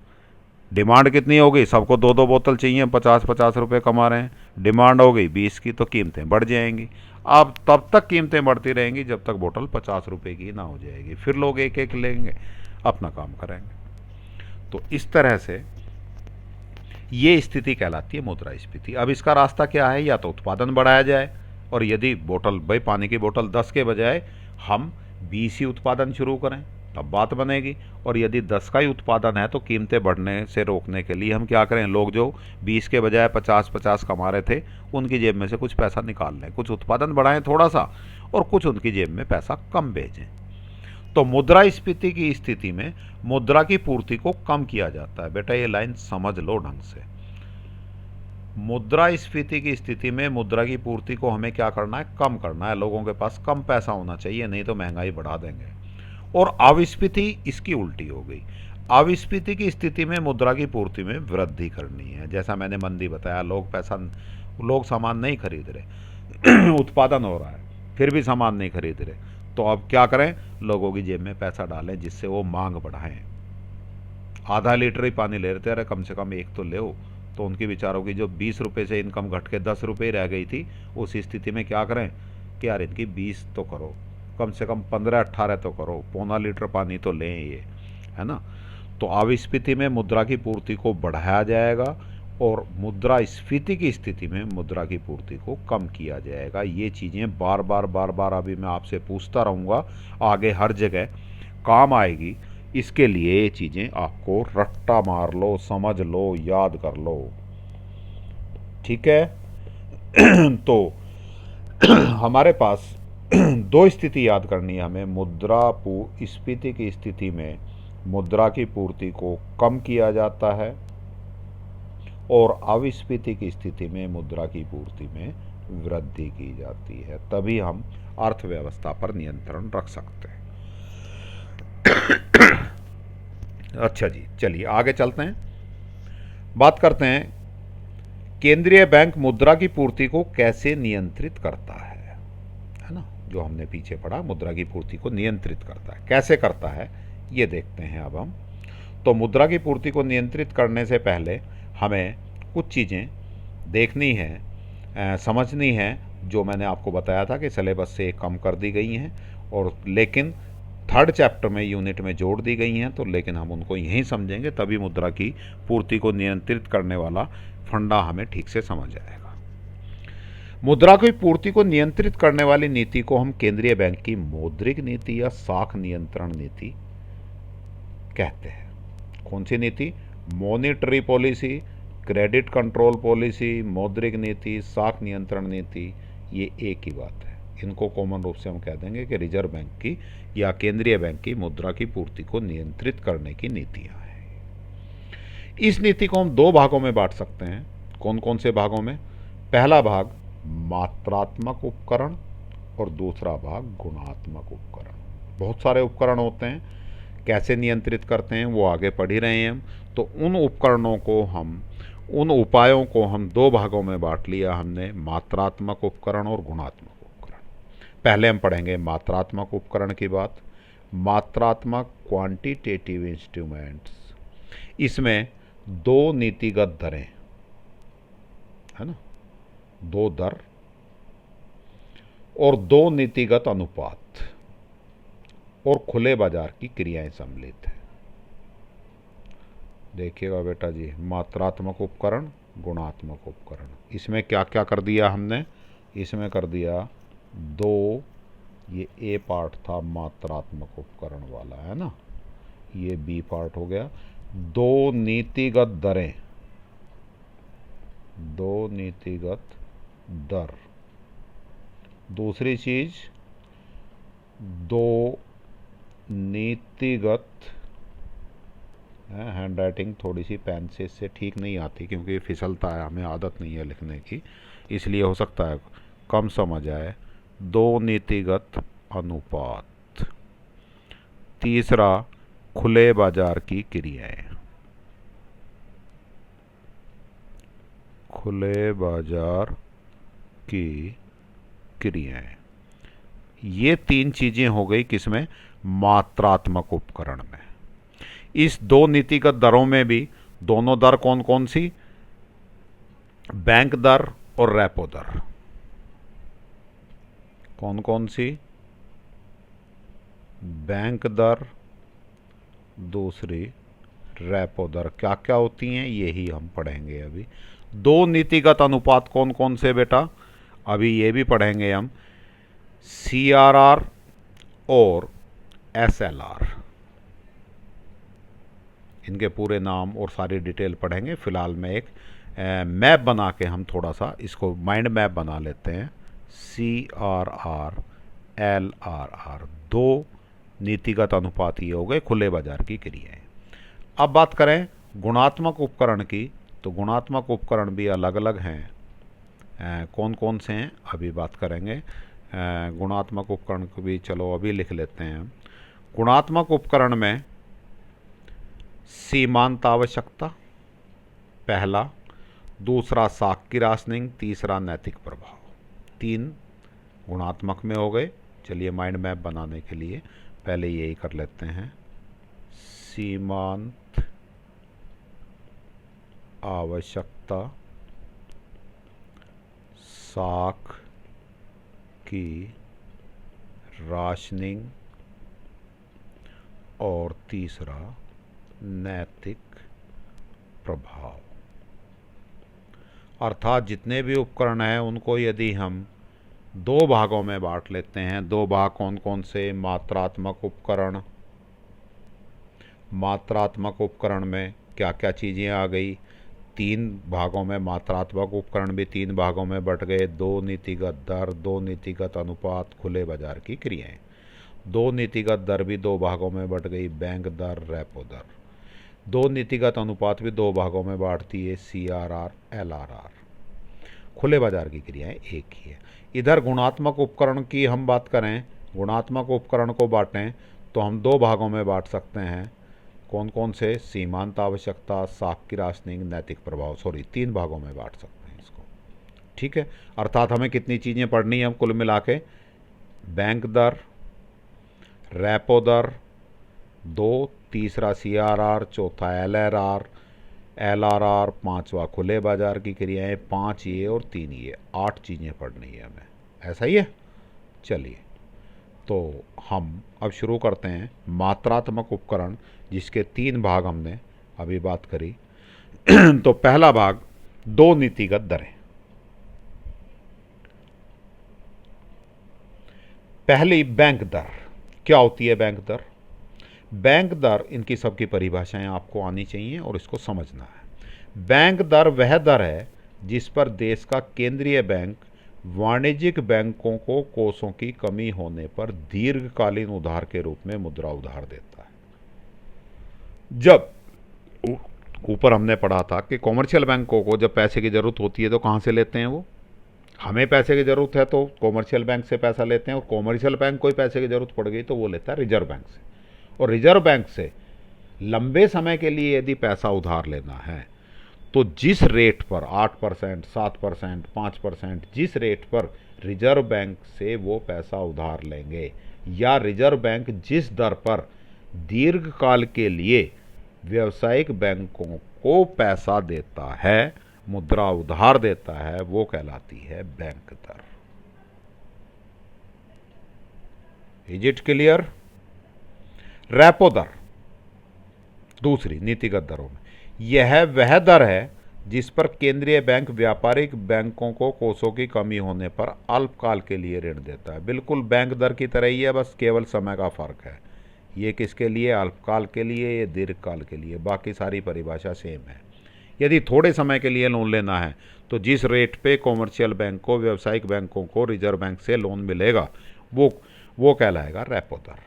डिमांड कितनी हो गई, सबको 2-2 बोतल चाहिए, 50-50 रुपये कमा रहे हैं। डिमांड हो गई 20 की, तो कीमतें बढ़ जाएंगी। अब तब तक कीमतें बढ़ती रहेंगी जब तक बोतल 50 रुपये की ना हो जाएगी, फिर लोग एक एक लेंगे, अपना काम करेंगे। तो इस तरह से ये स्थिति कहलाती है मुद्रास्फीति। अब इसका रास्ता क्या है, या तो उत्पादन बढ़ाया जाए, और यदि बोतल, भाई पानी की बोतल 10 के बजाय हम 20 ही उत्पादन शुरू करें, तब बात बनेगी। और यदि 10 का ही उत्पादन है तो कीमतें बढ़ने से रोकने के लिए हम क्या करें, लोग जो 20 के बजाय 50-50 कमा रहे थे, उनकी जेब में से कुछ पैसा निकाल लें, कुछ उत्पादन बढ़ाएं थोड़ा सा, और कुछ उनकी जेब में पैसा कम भेजें। तो मुद्रास्फीति की स्थिति में मुद्रा की पूर्ति को कम किया जाता है। बेटा ये लाइन समझ लो ढंग से। मुद्रास्फीति की स्थिति में मुद्रा की पूर्ति को हमें क्या करना है, कम करना है। लोगों के पास कम पैसा होना चाहिए, नहीं तो महंगाई बढ़ा देंगे। और अविस्फीति इसकी उल्टी हो गई। अविस्फीति की स्थिति में मुद्रा की पूर्ति में वृद्धि करनी है। जैसा मैंने मंदी बताया, लोग सामान नहीं खरीद रहे उत्पादन हो रहा है फिर भी सामान नहीं खरीद रहे, तो अब क्या करें, लोगों की जेब में पैसा डालें जिससे वो मांग बढ़ाएं। आधा लीटर ही पानी ले रहे थे, अरे कम से कम एक तो ले, तो उनकी बेचारों की जो 20 रुपये से इनकम घट के 10 रुपये रह गई थी, उस स्थिति में क्या करें कि यार इनकी 20 तो करो, कम से कम 15-18 तो करो, 0.25 लीटर पानी तो लें ये, है ना। तो अविस्फीति में मुद्रा की पूर्ति को बढ़ाया जाएगा, और मुद्रास्फीति की स्थिति में मुद्रा की पूर्ति को कम किया जाएगा। ये चीज़ें बार बार अभी मैं आपसे पूछता रहूँगा, आगे हर जगह काम आएगी। इसके लिए ये चीज़ें आपको रट्टा मार लो, समझ लो, याद कर लो, ठीक है। तो हमारे पास दो स्थिति याद करनी है हमें। मुद्रास्फीति की स्थिति में मुद्रा की पूर्ति को कम किया जाता है, और अविस्फीति की स्थिति में मुद्रा की पूर्ति में वृद्धि की जाती है। तभी हम अर्थव्यवस्था पर नियंत्रण रख सकते हैं। अच्छा जी, चलिए आगे चलते हैं, बात करते हैं केंद्रीय बैंक मुद्रा की पूर्ति को कैसे नियंत्रित करता है ना। जो हमने पीछे पढ़ा, मुद्रा की पूर्ति को नियंत्रित करता है, कैसे करता है ये देखते हैं अब हम। तो मुद्रा की पूर्ति को नियंत्रित करने से पहले हमें कुछ चीज़ें देखनी है, समझनी है, जो मैंने आपको बताया था कि सिलेबस से कम कर दी गई हैं, और लेकिन 3rd चैप्टर में यूनिट में जोड़ दी गई हैं। तो लेकिन हम उनको यहीं समझेंगे, तभी मुद्रा की पूर्ति को नियंत्रित करने वाला फंडा हमें ठीक से समझ आएगा। मुद्रा की पूर्ति को नियंत्रित करने वाली नीति को हम केंद्रीय बैंक की मौद्रिक नीति या साख नियंत्रण नीति कहते हैं। कौन सी नीति, monetary policy, credit control policy, मौद्रिक नीति, साख नियंत्रण नीति, ये एक ही बात है। इनको कॉमन रूप से हम कह देंगे कि रिजर्व बैंक की या केंद्रीय बैंक की मुद्रा की पूर्ति को नियंत्रित करने की नीतियां हैं। इस नीति को हम 2 भागों में बांट सकते हैं। कौन कौन से भागों में, पहला भाग मात्रात्मक उपकरण और दूसरा भाग गुणात्मक उपकरण। बहुत सारे उपकरण होते हैं, कैसे नियंत्रित करते हैं वो आगे पढ़ ही रहे हैं हम। तो उन उपकरणों को उन उपायों को हम 2 भागों में बांट लिया हमने, मात्रात्मक उपकरण और गुणात्मक उपकरण। पहले हम पढ़ेंगे मात्रात्मक उपकरण की बात। मात्रात्मक क्वांटिटेटिव इंस्ट्रूमेंट्स, इसमें 2 नीतिगत दरें, है ना, 2 दर और 2 नीतिगत अनुपात और खुले बाजार की क्रियाएं सम्मिलित हैं। देखिएगा बेटा जी, मात्रात्मक उपकरण, गुणात्मक उपकरण, इसमें क्या क्या कर दिया हमने, इसमें कर दिया 2, ये ए पार्ट था मात्रात्मक उपकरण वाला, है ना, ये बी पार्ट हो गया। 2 नीतिगत दरें, 2 नीतिगत दर। दूसरी चीज 2 नीतिगत, हैंड राइटिंग थोड़ी सी पेन से इससे ठीक नहीं आती क्योंकि फिसलता है, हमें आदत नहीं है लिखने की, इसलिए हो सकता है कम समझ आए। 2 नीतिगत अनुपात। तीसरा खुले बाजार की क्रियाएं। खुले बाजार की क्रियाएं, ये तीन चीजें हो गई किसमें? मात्रात्मक उपकरण में। इस दो नीतिगत दरों में भी दोनों दर कौन कौन सी? बैंक दर और रेपो दर। कौन कौन सी? बैंक दर, दूसरी रेपो दर। क्या क्या होती हैं यही हम पढ़ेंगे अभी। दो नीतिगत अनुपात कौन कौन से बेटा? अभी ये भी पढ़ेंगे हम, CRR और SLR। इनके पूरे नाम और सारी डिटेल पढ़ेंगे। फिलहाल मैं एक मैप बना के हम थोड़ा सा इसको माइंड मैप बना लेते हैं। CRR LRR, दो नीतिगत अनुपात ये हो गए खुले बाजार की क्रियाएं। अब बात करें गुणात्मक उपकरण की, तो गुणात्मक उपकरण भी अलग अलग हैं। कौन कौन से हैं अभी बात करेंगे। गुणात्मक उपकरण को भी चलो अभी लिख लेते हैं। गुणात्मक उपकरण में सीमांत आवश्यकता पहला, दूसरा साख की राशनिंग, तीसरा नैतिक प्रभाव। तीन गुणात्मक में हो गए। चलिए माइंड मैप बनाने के लिए पहले यही कर लेते हैं। सीमांत आवश्यकता, साख की राशनिंग और तीसरा नैतिक प्रभाव। अर्थात जितने भी उपकरण हैं उनको यदि हम दो भागों में बांट लेते हैं। दो भाग कौन कौन से? मात्रात्मक उपकरण। मात्रात्मक उपकरण में क्या क्या चीज़ें आ गई? तीन भागों में मात्रात्मक उपकरण भी तीन भागों में बट गए। दो नीतिगत दर, दो नीतिगत अनुपात, खुले बाजार की क्रियाएं। दो नीतिगत दर भी दो भागों में बट गई, बैंक दर, रेपो दर। दो नीतिगत अनुपात भी दो भागों में बांटती है, CRR LRR। खुले बाजार की क्रियाएं एक ही है। इधर गुणात्मक उपकरण की हम बात करें, गुणात्मक उपकरण को बांटें तो हम दो भागों में बांट सकते हैं। कौन कौन से? सीमांत आवश्यकता, साख की राशनिंग, नैतिक प्रभाव। सॉरी, तीन भागों में बांट सकते हैं इसको। ठीक है, अर्थात हमें कितनी चीज़ें पढ़नी है हम कुल मिला के? बैंक दर, रेपो दर दो, तीसरा CRR, चौथा LRR, पांचवा खुले बाजार की क्रियाएं, पांच ये और तीन ये, 8 चीज़ें पढ़नी है हमें। ऐसा ही है। चलिए तो हम अब शुरू करते हैं मात्रात्मक उपकरण, जिसके तीन भाग हमने अभी बात करी। तो पहला भाग, दो नीतिगत दरें। पहली बैंक दर। क्या होती है बैंक दर? बैंक दर, इनकी सबकी परिभाषाएं आपको आनी चाहिए और इसको समझना है। बैंक दर वह दर है जिस पर देश का केंद्रीय बैंक वाणिज्यिक बैंकों को कोषों की कमी होने पर दीर्घकालीन उधार के रूप में मुद्रा उधार देता है। जब ऊपर हमने पढ़ा था कि कॉमर्शियल बैंकों को जब पैसे की ज़रूरत होती है तो कहाँ से लेते हैं वो? हमें पैसे की ज़रूरत है तो कॉमर्शियल बैंक से पैसा लेते हैं, और कॉमर्शियल बैंक को पैसे की ज़रूरत पड़ गई तो वो लेता है रिजर्व बैंक से। और रिजर्व बैंक से लंबे समय के लिए यदि पैसा उधार लेना है तो जिस रेट पर 8%, 7%, 5%, जिस रेट पर रिजर्व बैंक से वो पैसा उधार लेंगे, या रिजर्व बैंक जिस दर पर दीर्घकाल के लिए व्यावसायिक बैंकों को पैसा देता है, मुद्रा उधार देता है, वो कहलाती है बैंक दर। Is it clear? रेपो दर दूसरी नीतिगत दरों में, यह वह दर है जिस पर केंद्रीय बैंक व्यापारिक बैंकों को कोषों की कमी होने पर अल्पकाल के लिए ऋण देता है। बिल्कुल बैंक दर की तरह ही है, बस केवल समय का फर्क है। ये किसके लिए? अल्पकाल के लिए, ये दीर्घकाल के लिए। बाकी सारी परिभाषा सेम है। यदि थोड़े समय के लिए लोन लेना है तो जिस रेट पे कॉमर्शियल बैंक को, व्यावसायिक बैंकों को रिजर्व बैंक से लोन मिलेगा वो कहलाएगा रेपो दर।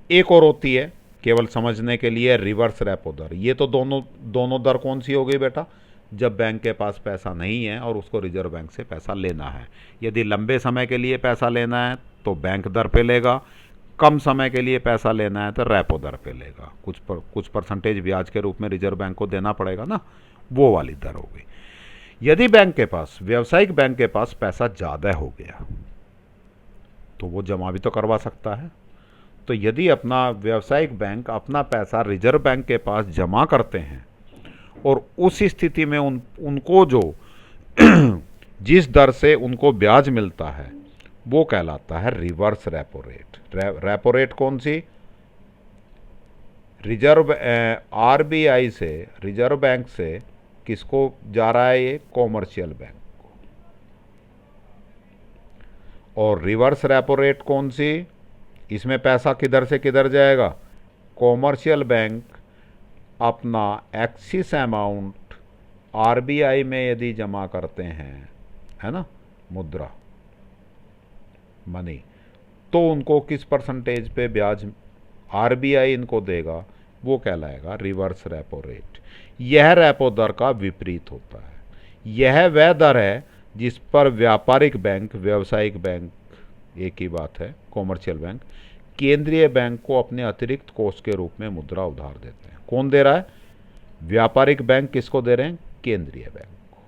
एक और होती है केवल समझने के लिए, रिवर्स रेपो दर। ये तो दोनों दर कौन सी हो गई बेटा? जब बैंक के पास पैसा नहीं है और उसको रिजर्व बैंक से पैसा लेना है। यदि लंबे समय के लिए पैसा लेना है तो बैंक दर पे लेगा, कम समय के लिए पैसा लेना है तो रेपो दर पे लेगा। कुछ परसेंटेज ब्याज के रूप में रिजर्व बैंक को देना पड़ेगा ना, वो वाली दर हो गई। यदि बैंक के पास, व्यावसायिक बैंक के पास पैसा ज़्यादा हो गया तो वो जमा भी तो करवा सकता है। तो यदि अपना व्यावसायिक बैंक अपना पैसा रिजर्व बैंक के पास जमा करते हैं और उस स्थिति में उनको जो जिस दर से उनको ब्याज मिलता है वो कहलाता है reverse repo rate. Repo rate कौन सी? रिजर्व आरबीआई से, रिजर्व बैंक से किसको जा रहा है? ये कॉमर्शियल बैंक को। और रिवर्स रेपो रेट कौन सी? इसमें पैसा किधर से किधर जाएगा? कॉमर्शियल बैंक अपना एक्सिस अमाउंट आरबीआई में यदि जमा करते हैं, है ना, मुद्रा मनी, तो उनको किस परसेंटेज पे ब्याज आरबीआई इनको देगा? वो कहलाएगा रिवर्स रेपो रेट। यह रेपो दर का विपरीत होता है। यह वह दर है जिस पर व्यापारिक बैंक, व्यावसायिक बैंक एक ही बात है, कॉमर्शियल बैंक, केंद्रीय बैंक को अपने अतिरिक्त कोष के रूप में मुद्रा उधार देते हैं। कौन दे रहा है? व्यापारिक बैंक किसको दे रहे हैं? केंद्रीय बैंक को।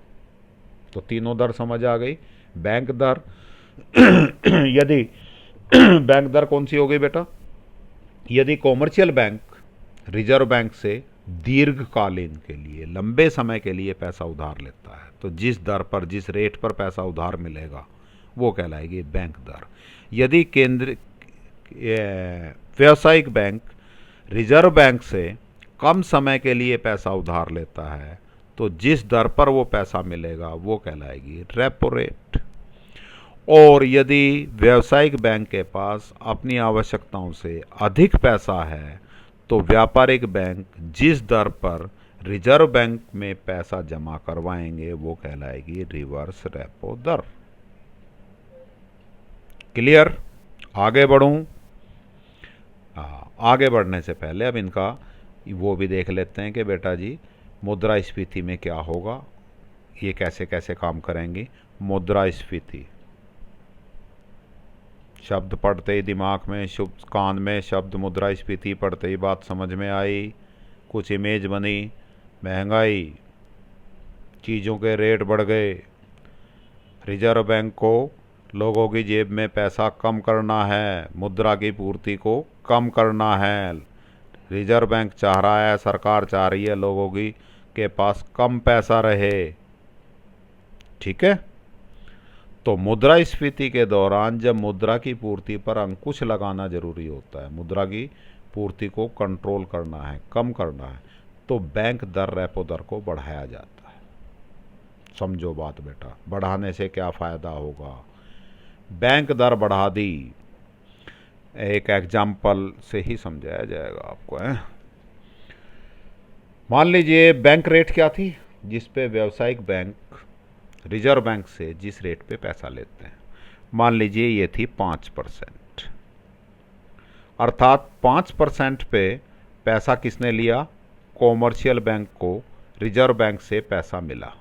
तो तीनों दर समझ आ गई। बैंक दर यदि बैंक दर कौन सी हो गई बेटा? यदि कॉमर्शियल बैंक रिजर्व बैंक से दीर्घकालीन के लिए, लंबे समय के लिए पैसा उधार लेता है तो जिस दर पर, जिस रेट पर पैसा उधार मिलेगा वो कहलाएगी बैंक दर। यदि व्यावसायिक बैंक रिजर्व बैंक से कम समय के लिए पैसा उधार लेता है तो जिस दर पर वो पैसा मिलेगा वो कहलाएगी रेपो रेट। और यदि व्यावसायिक बैंक के पास अपनी आवश्यकताओं से अधिक पैसा है तो व्यापारिक बैंक जिस दर पर रिजर्व बैंक में पैसा जमा करवाएंगे वो कहलाएगी रिवर्स रेपो दर। क्लियर? आगे बढ़ूं? आगे बढ़ने से पहले अब इनका वो भी देख लेते हैं कि बेटा जी मुद्रास्फीति में क्या होगा, ये कैसे कैसे काम करेंगी। मुद्रास्फीति शब्द पढ़ते ही दिमाग में, शुभ कान में शब्द मुद्रास्फीति पढ़ते ही बात समझ में आई, कुछ इमेज बनी। महंगाई, चीज़ों के रेट बढ़ गए, रिजर्व बैंक को लोगों की जेब में पैसा कम करना है, मुद्रा की पूर्ति को कम करना है। रिजर्व बैंक चाह रहा है, सरकार चाह रही है लोगों की के पास कम पैसा रहे। ठीक है? तो मुद्रास्फीति के दौरान जब मुद्रा की पूर्ति पर अंकुश लगाना जरूरी होता है, मुद्रा की पूर्ति को कंट्रोल करना है, कम करना है, तो बैंक दर, रेपो दर को बढ़ाया जाता है। समझो बात बेटा, बढ़ाने से क्या फ़ायदा होगा। बैंक दर बढ़ा दी, एक एग्जाम्पल से ही समझाया जाएगा आपको, है। मान लीजिए बैंक रेट क्या थी जिस पे व्यावसायिक बैंक रिजर्व बैंक से जिस रेट पे पैसा लेते हैं, मान लीजिए ये थी 5%। अर्थात 5% पे पैसा किसने लिया? कॉमर्शियल बैंक को रिजर्व बैंक से पैसा मिला।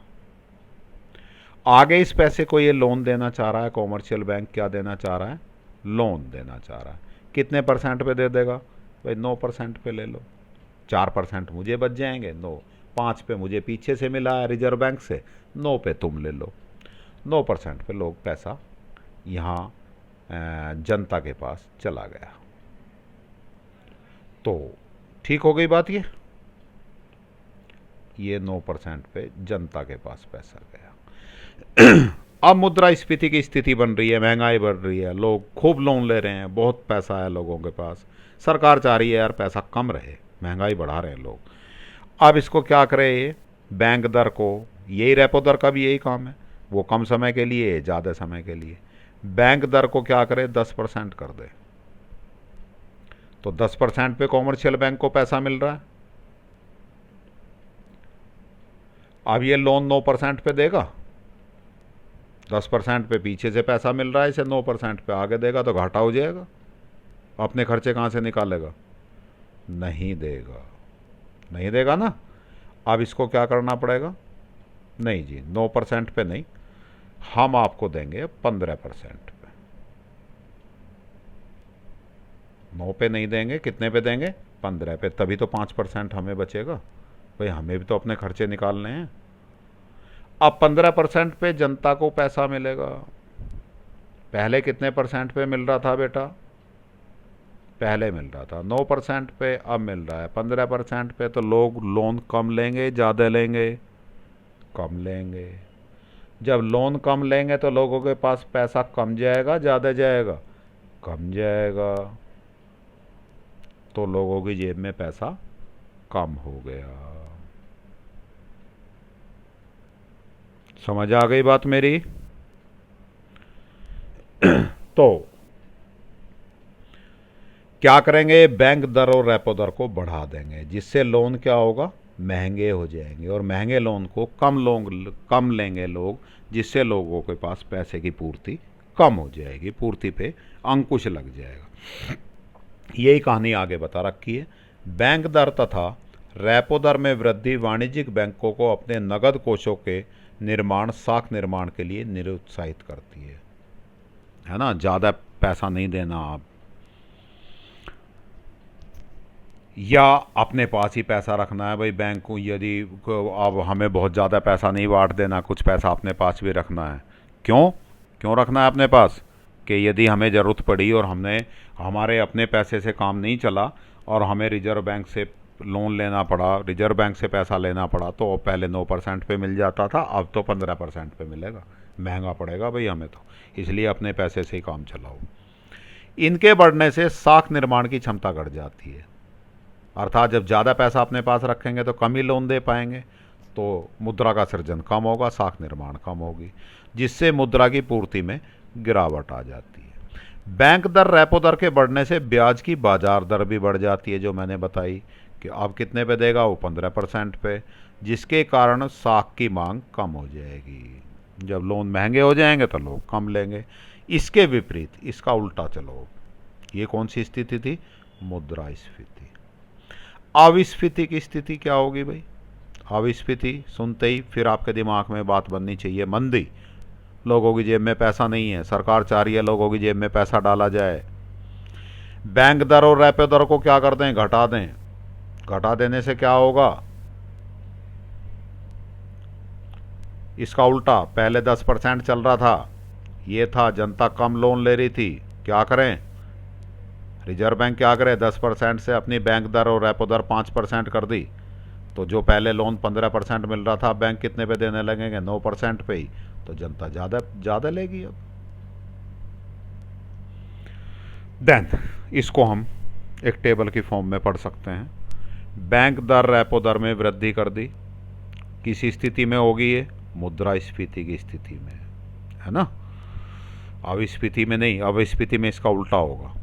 आगे इस पैसे को ये लोन देना चाह रहा है, कॉमर्शियल बैंक क्या देना चाह रहा है? लोन देना चाह रहा है। कितने परसेंट पे दे देगा? भाई 9% पे ले लो, 4% मुझे बच जाएंगे, 5 पे मुझे पीछे से मिला है रिजर्व बैंक से, 9 पे तुम ले लो। 9% पे लोग पैसा यहाँ जनता के पास चला गया। तो ठीक हो गई बात। ये 9% पे जनता के पास पैसा गया। अब मुद्रास्फीति की स्थिति बन रही है, महंगाई बढ़ रही है, लोग खूब लोन ले रहे हैं, बहुत पैसा है लोगों के पास, सरकार चाह रही है यार पैसा कम रहे, महंगाई बढ़ा रहे हैं लोग। अब इसको क्या करे ये बैंक दर को, यही रेपो दर का भी यही काम है, वो कम समय के लिए, ज़्यादा समय के लिए। बैंक दर को क्या करे? 10% कर दे। तो 10% पे कॉमर्शियल बैंक को पैसा मिल रहा है। अब ये लोन 9% पे देगा, 10% पे पीछे से पैसा मिल रहा है इसे, 9% पे आगे देगा तो घाटा हो जाएगा। अपने खर्चे कहाँ से निकालेगा? नहीं देगा, नहीं देगा ना। अब इसको क्या करना पड़ेगा? नहीं जी, 9% पे नहीं, हम आपको देंगे 15% पे। 9 पे नहीं देंगे, कितने पे देंगे? 15 पे। तभी तो 5% हमें बचेगा भाई, हमें भी तो अपने खर्चे निकालने हैं। अब 15% पे जनता को पैसा मिलेगा। पहले कितने परसेंट पे मिल रहा था बेटा? पहले मिल रहा था 9% पे, अब मिल रहा है 15% पे। तो लोग लोन कम लेंगे, ज़्यादा लेंगे? कम लेंगे। जब लोन कम लेंगे तो लोगों के पास पैसा कम जाएगा, ज़्यादा जाएगा? कम जाएगा। तो लोगों की जेब में पैसा कम हो गया। समझ आ गई बात मेरी? तो क्या करेंगे? बैंक दर और रेपो दर को बढ़ा देंगे, जिससे लोन क्या होगा? महंगे हो जाएंगे, और महंगे लोन को कम लेंगे लोग, जिससे लोगों के पास पैसे की पूर्ति कम हो जाएगी, पूर्ति पे अंकुश लग जाएगा। यही कहानी आगे बता रखी है। बैंक दर तथा रेपो दर में वृद्धि वाणिज्यिक बैंकों को अपने नगद कोषों के निर्माण, साख निर्माण के लिए निरुत्साहित करती है ना? ज़्यादा पैसा नहीं देना आप, या अपने पास ही पैसा रखना है भाई बैंक को। यदि अब हमें बहुत ज़्यादा पैसा नहीं बांट देना, कुछ पैसा अपने पास भी रखना है। क्यों क्यों रखना है अपने पास? कि यदि हमें ज़रूरत पड़ी और हमने हमारे अपने पैसे से काम नहीं चला और हमें रिजर्व बैंक से लोन लेना पड़ा, रिजर्व बैंक से पैसा लेना पड़ा, तो पहले 9% पे मिल जाता था, अब तो 15% पे मिलेगा। महंगा पड़ेगा भाई हमें तो, इसलिए अपने पैसे से ही काम चलाओ। इनके बढ़ने से साख निर्माण की क्षमता घट जाती है। अर्थात जब ज़्यादा पैसा अपने पास रखेंगे तो कम ही लोन दे पाएंगे, तो मुद्रा का सृजन कम होगा, साख निर्माण कम होगी, जिससे मुद्रा की पूर्ति में गिरावट आ जाती है। बैंक दर, रेपो दर के बढ़ने से ब्याज की बाजार दर भी बढ़ जाती है, जो मैंने बताई कि अब कितने पे देगा वो? 15% पे, जिसके कारण साख की मांग कम हो जाएगी। जब लोन महंगे हो जाएंगे तो लोग कम लेंगे। इसके विपरीत, इसका उल्टा चलो, ये कौन सी स्थिति थी? मुद्रास्फीति। अविस्फीति की स्थिति क्या होगी भाई? अविस्फीति सुनते ही फिर आपके दिमाग में बात बननी चाहिए मंदी। लोगों की जेब में पैसा नहीं है, सरकार चाह रही है लोगों की जेब में पैसा डाला जाए। बैंक दर और रेपो दर को क्या कर दें? घटा दें। घटा देने से क्या होगा? इसका उल्टा, पहले 10% चल रहा था, ये था जनता कम लोन ले रही थी, क्या करें? रिजर्व बैंक क्या करे? 10% से अपनी बैंक दर और रेपो दर 5% कर दी, तो जो पहले लोन 15% मिल रहा था, बैंक कितने पे देने लगेंगे? 9% पे ही। तो जनता ज़्यादा ज़्यादा लेगी अब। देन इसको हम एक टेबल की फॉर्म में पढ़ सकते हैं। बैंक दर, रेपो दर में वृद्धि कर दी, किसी स्थिति में होगी ये? मुद्रास्फीति की स्थिति में, है ना? अविस्फीति में नहीं, अविस्फीति में इसका उल्टा होगा।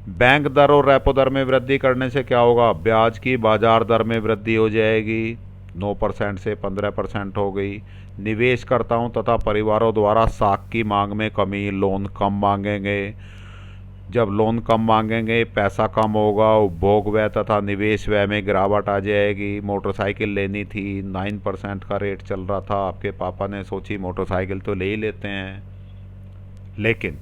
बैंक दर और रेपो दर में वृद्धि करने से क्या होगा? ब्याज की बाजार दर में वृद्धि हो जाएगी, 9% से 15% हो गई। निवेशकर्ताओं तथा परिवारों द्वारा साख की मांग में कमी, लोन कम मांगेंगे। जब लोन कम मांगेंगे, पैसा कम होगा, उपभोग व्यय तथा निवेश व्यय में गिरावट आ जाएगी। मोटरसाइकिल लेनी थी, 9% का रेट चल रहा था, आपके पापा ने सोची मोटरसाइकिल तो ले ही लेते हैं, लेकिन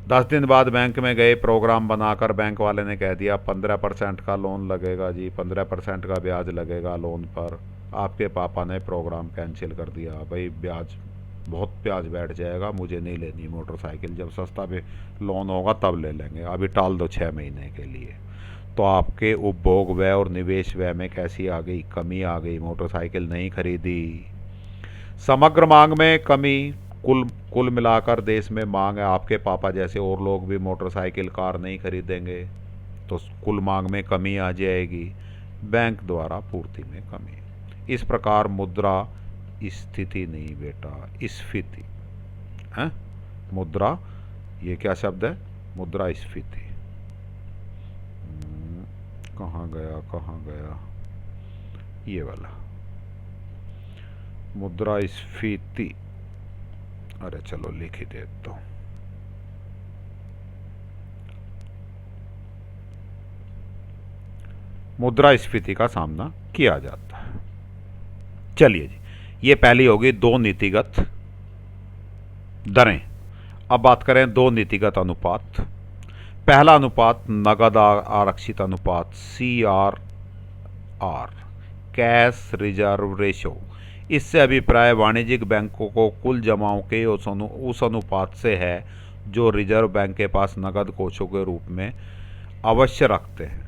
10 दिन बाद बैंक में गए, प्रोग्राम बनाकर बैंक वाले ने कह दिया 15% का लोन लगेगा जी, 15% का ब्याज लगेगा लोन पर। आपके पापा ने प्रोग्राम कैंसिल कर दिया, भाई ब्याज, बहुत ब्याज बैठ जाएगा, मुझे नहीं लेनी मोटरसाइकिल, जब सस्ता भी लोन होगा तब ले लेंगे, अभी टाल दो 6 महीने के लिए। तो आपके उपभोग व्यय और निवेश व्यय में कैसी आ गई? कमी आ गई, मोटरसाइकिल नहीं खरीदी। समग्र मांग में कमी, कुल कुल मिलाकर देश में मांग है, आपके पापा जैसे और लोग भी मोटरसाइकिल, कार नहीं खरीदेंगे, तो कुल मांग में कमी आ जाएगी, बैंक द्वारा पूर्ति में कमी। इस प्रकार मुद्रा स्थिति नहीं बेटा, स्फीति है। मुद्रा, ये क्या शब्द है? मुद्रा स्फीति। कहाँ गया कहाँ गया? ये वाला मुद्रा स्फीति। अरे चलो लिख ही देता हूँ। मुद्रास्फीति का सामना किया जाता है। चलिए जी, ये पहली होगी दो नीतिगत दरें। अब बात करें दो नीतिगत अनुपात। पहला अनुपात नगद आरक्षित अनुपात CRR, कैश रिजर्व रेशो। इससे अभिप्राय वाणिज्यिक बैंकों को कुल जमाओं के उस अनुपात से है जो रिजर्व बैंक के पास नगद कोषों के रूप में अवश्य रखते हैं।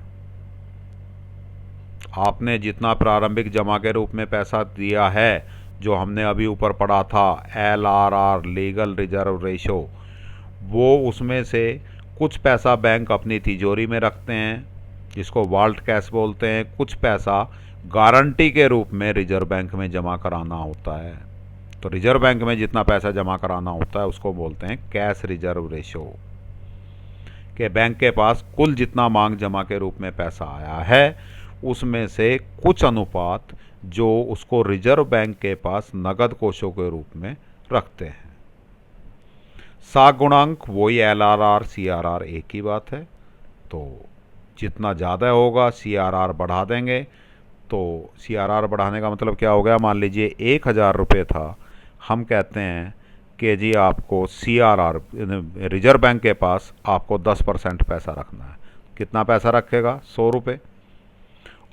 आपने जितना प्रारंभिक जमा के रूप में पैसा दिया है, जो हमने अभी ऊपर पढ़ा था LRR, लीगल रिजर्व रेशो, वो उसमें से कुछ पैसा बैंक अपनी तिजोरी में रखते हैं जिसको वॉल्ट कैश बोलते हैं, कुछ पैसा गारंटी के रूप में रिजर्व बैंक में जमा कराना होता है। तो रिजर्व बैंक में जितना पैसा जमा कराना होता है उसको बोलते हैं कैश रिजर्व रेशो। कि बैंक के पास कुल जितना मांग जमा के रूप में पैसा आया है उसमें से कुछ अनुपात जो उसको रिजर्व बैंक के पास नगद कोषों के रूप में रखते हैं। साख गुणांक वही LRR CRR एक ही बात है। तो जितना ज़्यादा होगा CRR बढ़ा देंगे। तो CRR बढ़ाने का मतलब क्या हो गया, मान लीजिए 1000 रुपये था, हम कहते हैं कि जी आपको CRR रिजर्व बैंक के पास आपको 10% पैसा रखना है। कितना पैसा रखेगा? 100 रुपये।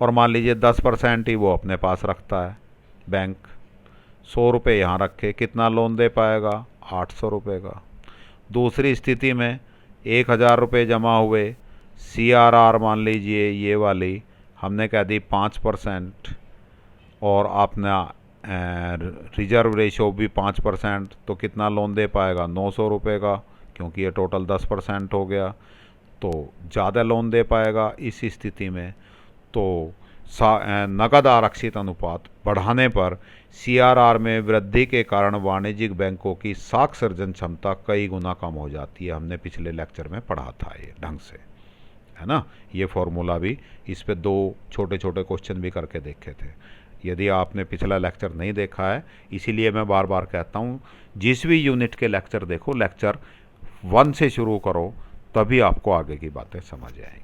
और मान लीजिए 10% ही वो अपने पास रखता है बैंक। 100 रुपये यहाँ रखे, कितना लोन दे पाएगा? 800 रुपये का। दूसरी स्थिति में 1000 रुपये जमा हुए, CRR मान लीजिए ये वाली हमने कह दी 5%, और आपने रिजर्व रेशो भी 5%, तो कितना लोन दे पाएगा? 900 रुपये का, क्योंकि ये टोटल 10% हो गया। तो ज़्यादा लोन दे पाएगा इस स्थिति में। तो नगद आरक्षित अनुपात बढ़ाने पर CRR में वृद्धि के कारण वाणिज्यिक बैंकों की साख सर्जन क्षमता कई गुना कम हो जाती है। हमने पिछले लेक्चर में पढ़ा था ये ढंग से, है ना। ये फॉर्मूला भी, इस पे दो छोटे छोटे क्वेश्चन भी करके देखे थे। यदि आपने पिछला लेक्चर नहीं देखा है, इसीलिए मैं बार बार कहता हूँ जिस भी यूनिट के लेक्चर देखो, लेक्चर 1 से शुरू करो, तभी आपको आगे की बातें समझ आएंगी।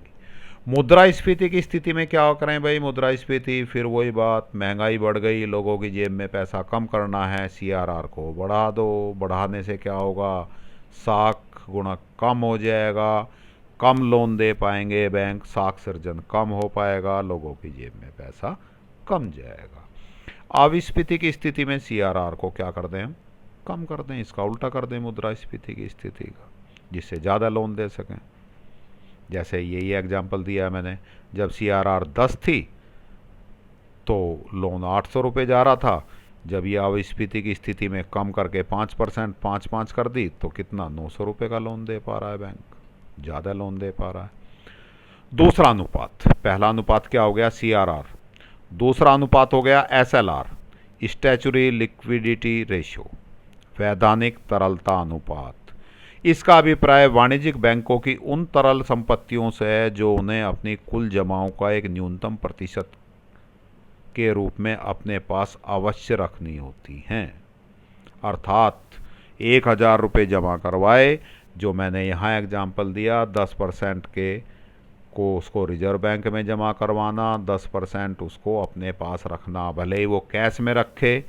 मुद्रास्फीति की स्थिति में क्या करें भाई? मुद्रास्फीति, फिर वही बात, महंगाई बढ़ गई, लोगों की जेब में पैसा कम करना है, CRR को बढ़ा दो। बढ़ाने से क्या होगा? साख गुणक कम हो जाएगा, कम लोन दे पाएंगे बैंक, साख सर्जन कम हो पाएगा, लोगों की जेब में पैसा कम जाएगा। अविस्फीति की स्थिति में CRR को क्या कर दें हम? कम कर दें, इसका उल्टा कर दें मुद्रास्फीति की स्थिति का, जिससे ज़्यादा लोन दे सकें। जैसे यही एग्जाम्पल दिया मैंने, जब CRR 10 थी तो लोन 800 रुपये जा रहा था। जब ये अविस्फीति की स्थिति में कम करके 5% 5 कर दी, तो कितना? 900 रुपये का लोन दे पा रहा है बैंक, ज़्यादा लोन दे पा रहा है। दूसरा अनुपात, पहला अनुपात क्या हो गया? CRR। दूसरा अनुपात हो गया SLR, स्टैचुरी लिक्विडिटी रेशो, वैधानिक तरलता अनुपात। इसका अभिप्राय वाणिज्यिक बैंकों की उन तरल संपत्तियों से है जो उन्हें अपनी कुल जमाओं का एक न्यूनतम प्रतिशत के रूप में अपने पास अवश्य रखनी होती हैं। अर्थात 1000 रुपये जमा करवाए, जो मैंने यहाँ एग्जाम्पल दिया, 10% के को उसको रिजर्व बैंक में जमा करवाना, 10% उसको अपने पास रखना, भले ही वो कैश में रखे,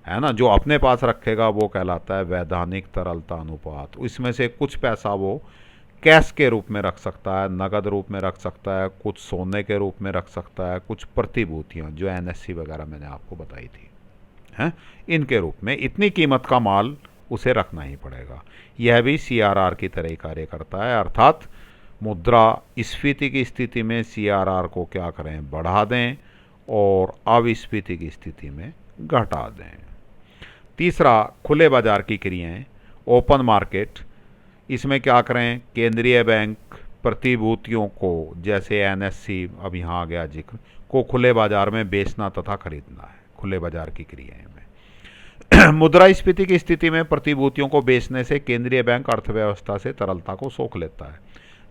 है ना। जो अपने पास रखेगा वो कहलाता है वैधानिक तरलता अनुपात। इसमें से कुछ पैसा वो कैश के रूप में रख सकता है, नगद रूप में रख सकता है, कुछ सोने के रूप में रख सकता है, कुछ प्रतिभूतियाँ जो NSE वगैरह मैंने आपको बताई थी, हैं, इनके रूप में इतनी कीमत का माल उसे रखना ही पड़ेगा। यह भी CRR की तरह ही कार्य करता है। अर्थात मुद्रास्फीति की स्थिति में CRR को क्या करें? बढ़ा दें, और अविस्फीति की स्थिति में घटा दें। तीसरा, खुले बाजार की क्रियाएं, ओपन मार्केट। इसमें क्या करें? केंद्रीय बैंक प्रतिभूतियों को, जैसे NSE अब यहाँ आ गया जिक्र, को खुले बाजार में बेचना तथा खरीदना है, खुले बाजार की क्रियाएं में। मुद्रास्फीति की स्थिति में प्रतिभूतियों को बेचने से केंद्रीय बैंक अर्थव्यवस्था से तरलता को सोख लेता है।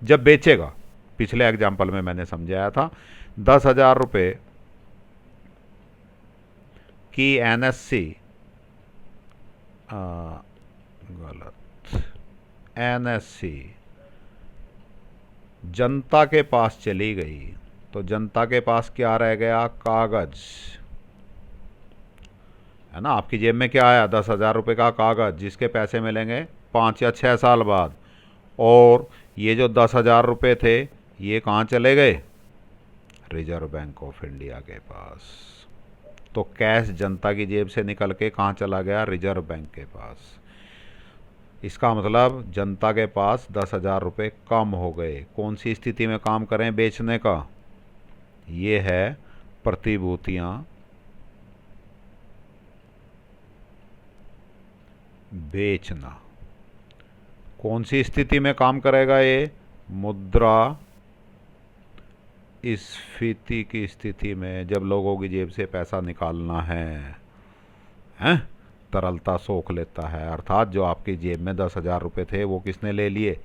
जब बेचेगा, पिछले एग्जाम्पल में मैंने समझाया था, 10,000 रुपये की NSE, गलत, NSE जनता के पास चली गई, तो जनता के पास क्या रह गया? कागज। है ना। आपकी जेब में क्या आया, 10,000 रुपये का कागज़ जिसके पैसे मिलेंगे 5 या 6 साल बाद, और ये जो 10,000 रुपये थे ये कहाँ चले गए, रिजर्व बैंक ऑफ इंडिया के पास। तो कैश जनता की जेब से निकल के कहाँ चला गया, रिजर्व बैंक के पास। इसका मतलब जनता के पास 10,000 रुपये कम हो गए। कौन सी स्थिति में काम करें बेचने का, ये है प्रतिभूतियां बेचना। कौन सी स्थिति में काम करेगा ये, मुद्रा स्फीति की स्थिति में, जब लोगों की जेब से पैसा निकालना है, हैं, तरलता सोख लेता है। अर्थात जो आपकी जेब में 10,000 रुपये थे वो किसने ले लिए,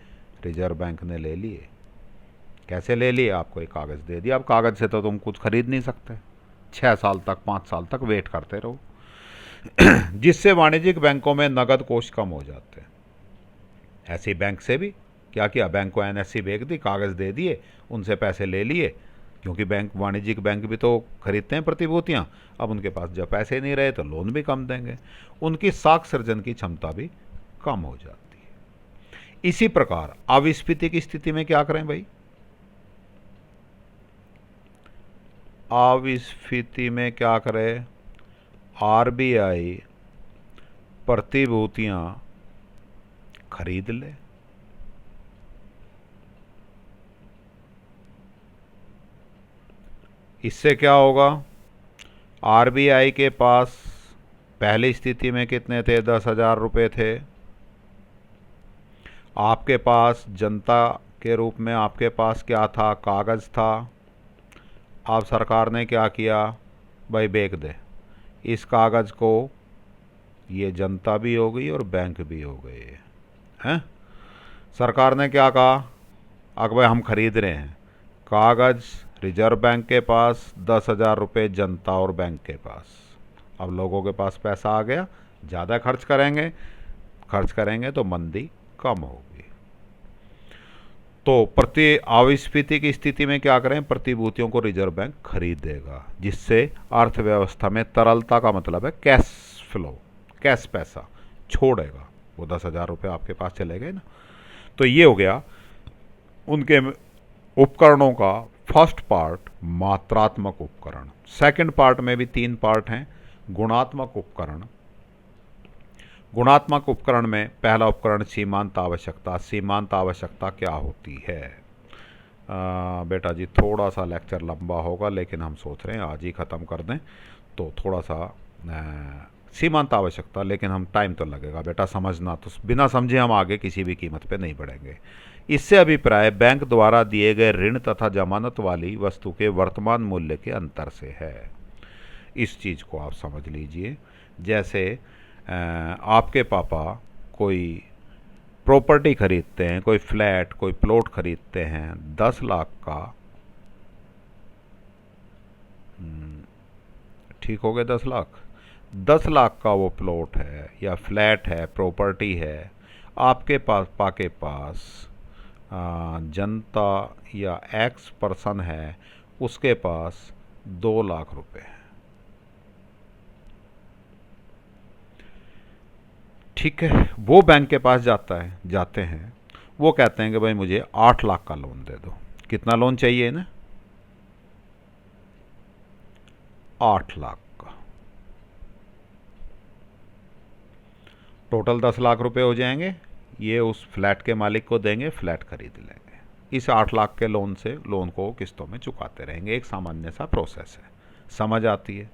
रिजर्व बैंक ने ले लिए। कैसे ले लिए, आपको एक कागज़ दे दिया। अब कागज़ से तो तुम कुछ खरीद नहीं सकते, 6 साल तक 5 साल तक वेट करते रहो जिससे वाणिज्यिक बैंकों में नगद कोष कम हो जाते हैं। ऐसे ही बैंक से भी क्या किया, बैंक को एनएससी बेच दी, कागज़ दे दिए, उनसे पैसे ले लिए, क्योंकि बैंक, वाणिज्यिक बैंक भी तो खरीदते हैं प्रतिभूतियाँ। अब उनके पास जब पैसे नहीं रहे तो लोन भी कम देंगे, उनकी साख सृजन की क्षमता भी कम हो जाती है। इसी प्रकार अविस्फीति की स्थिति में क्या करें भाई, अविस्फीति में क्या करें, आरबीआई प्रतिभूतियां खरीद ले। इससे क्या होगा, आरबीआई के पास पहली स्थिति में कितने थे, 10,000 रुपये थे। आपके पास जनता के रूप में आपके पास क्या था, कागज़ था। अब सरकार ने क्या किया, भाई बेच दे इस कागज़ को, ये जनता भी हो गई और बैंक भी हो गए हैं। सरकार ने क्या कहा, अगर भाई हम खरीद रहे हैं कागज़ रिजर्व बैंक के पास, 10,000 रुपये जनता और बैंक के पास। अब लोगों के पास पैसा आ गया, ज़्यादा खर्च करेंगे तो मंदी कम होगी। तो अविस्फीति की स्थिति में क्या करें, प्रतिभूतियों को रिजर्व बैंक खरीदेगा, जिससे अर्थव्यवस्था में तरलता का मतलब है कैश फ्लो, कैश पैसा छोड़ेगा। वो 10,000 रुपये आपके पास चले गए ना। तो ये हो गया उनके उपकरणों का फर्स्ट पार्ट, मात्रात्मक उपकरण। सेकंड पार्ट में भी 3 पार्ट हैं, गुणात्मक उपकरण। गुणात्मक उपकरण में पहला उपकरण सीमांत आवश्यकता। सीमांत आवश्यकता क्या होती है, बेटा जी थोड़ा सा लेक्चर लंबा होगा, लेकिन हम सोच रहे हैं आज ही ख़त्म कर दें। तो थोड़ा सा सीमांत आवश्यकता, लेकिन हम टाइम तो लगेगा बेटा समझना, तो बिना समझे हम आगे किसी भी कीमत पे नहीं बढ़ेंगे। इससे अभिप्राय बैंक द्वारा दिए गए ऋण तथा जमानत वाली वस्तु के वर्तमान मूल्य के अंतर से है। इस चीज़ को आप समझ लीजिए। जैसे आपके पापा कोई प्रॉपर्टी खरीदते हैं, कोई फ्लैट, कोई प्लॉट खरीदते हैं 10 लाख का, ठीक हो गए 10 लाख, 10 लाख का वो प्लॉट है या फ्लैट है, प्रॉपर्टी है। आपके पापा के पास जनता या एक्स पर्सन है, उसके पास 2 लाख रुपए है, ठीक है। वो बैंक के पास जाते हैं, वो कहते हैं कि भाई मुझे 8 लाख का लोन दे दो। कितना लोन चाहिए ना, 8 लाख का। टोटल 10 लाख रुपए हो जाएंगे, ये उस फ्लैट के मालिक को देंगे, फ्लैट खरीद लेंगे। इस 8 लाख के लोन से लोन को किस्तों में चुकाते रहेंगे। एक सामान्य सा प्रोसेस है, समझ आती है।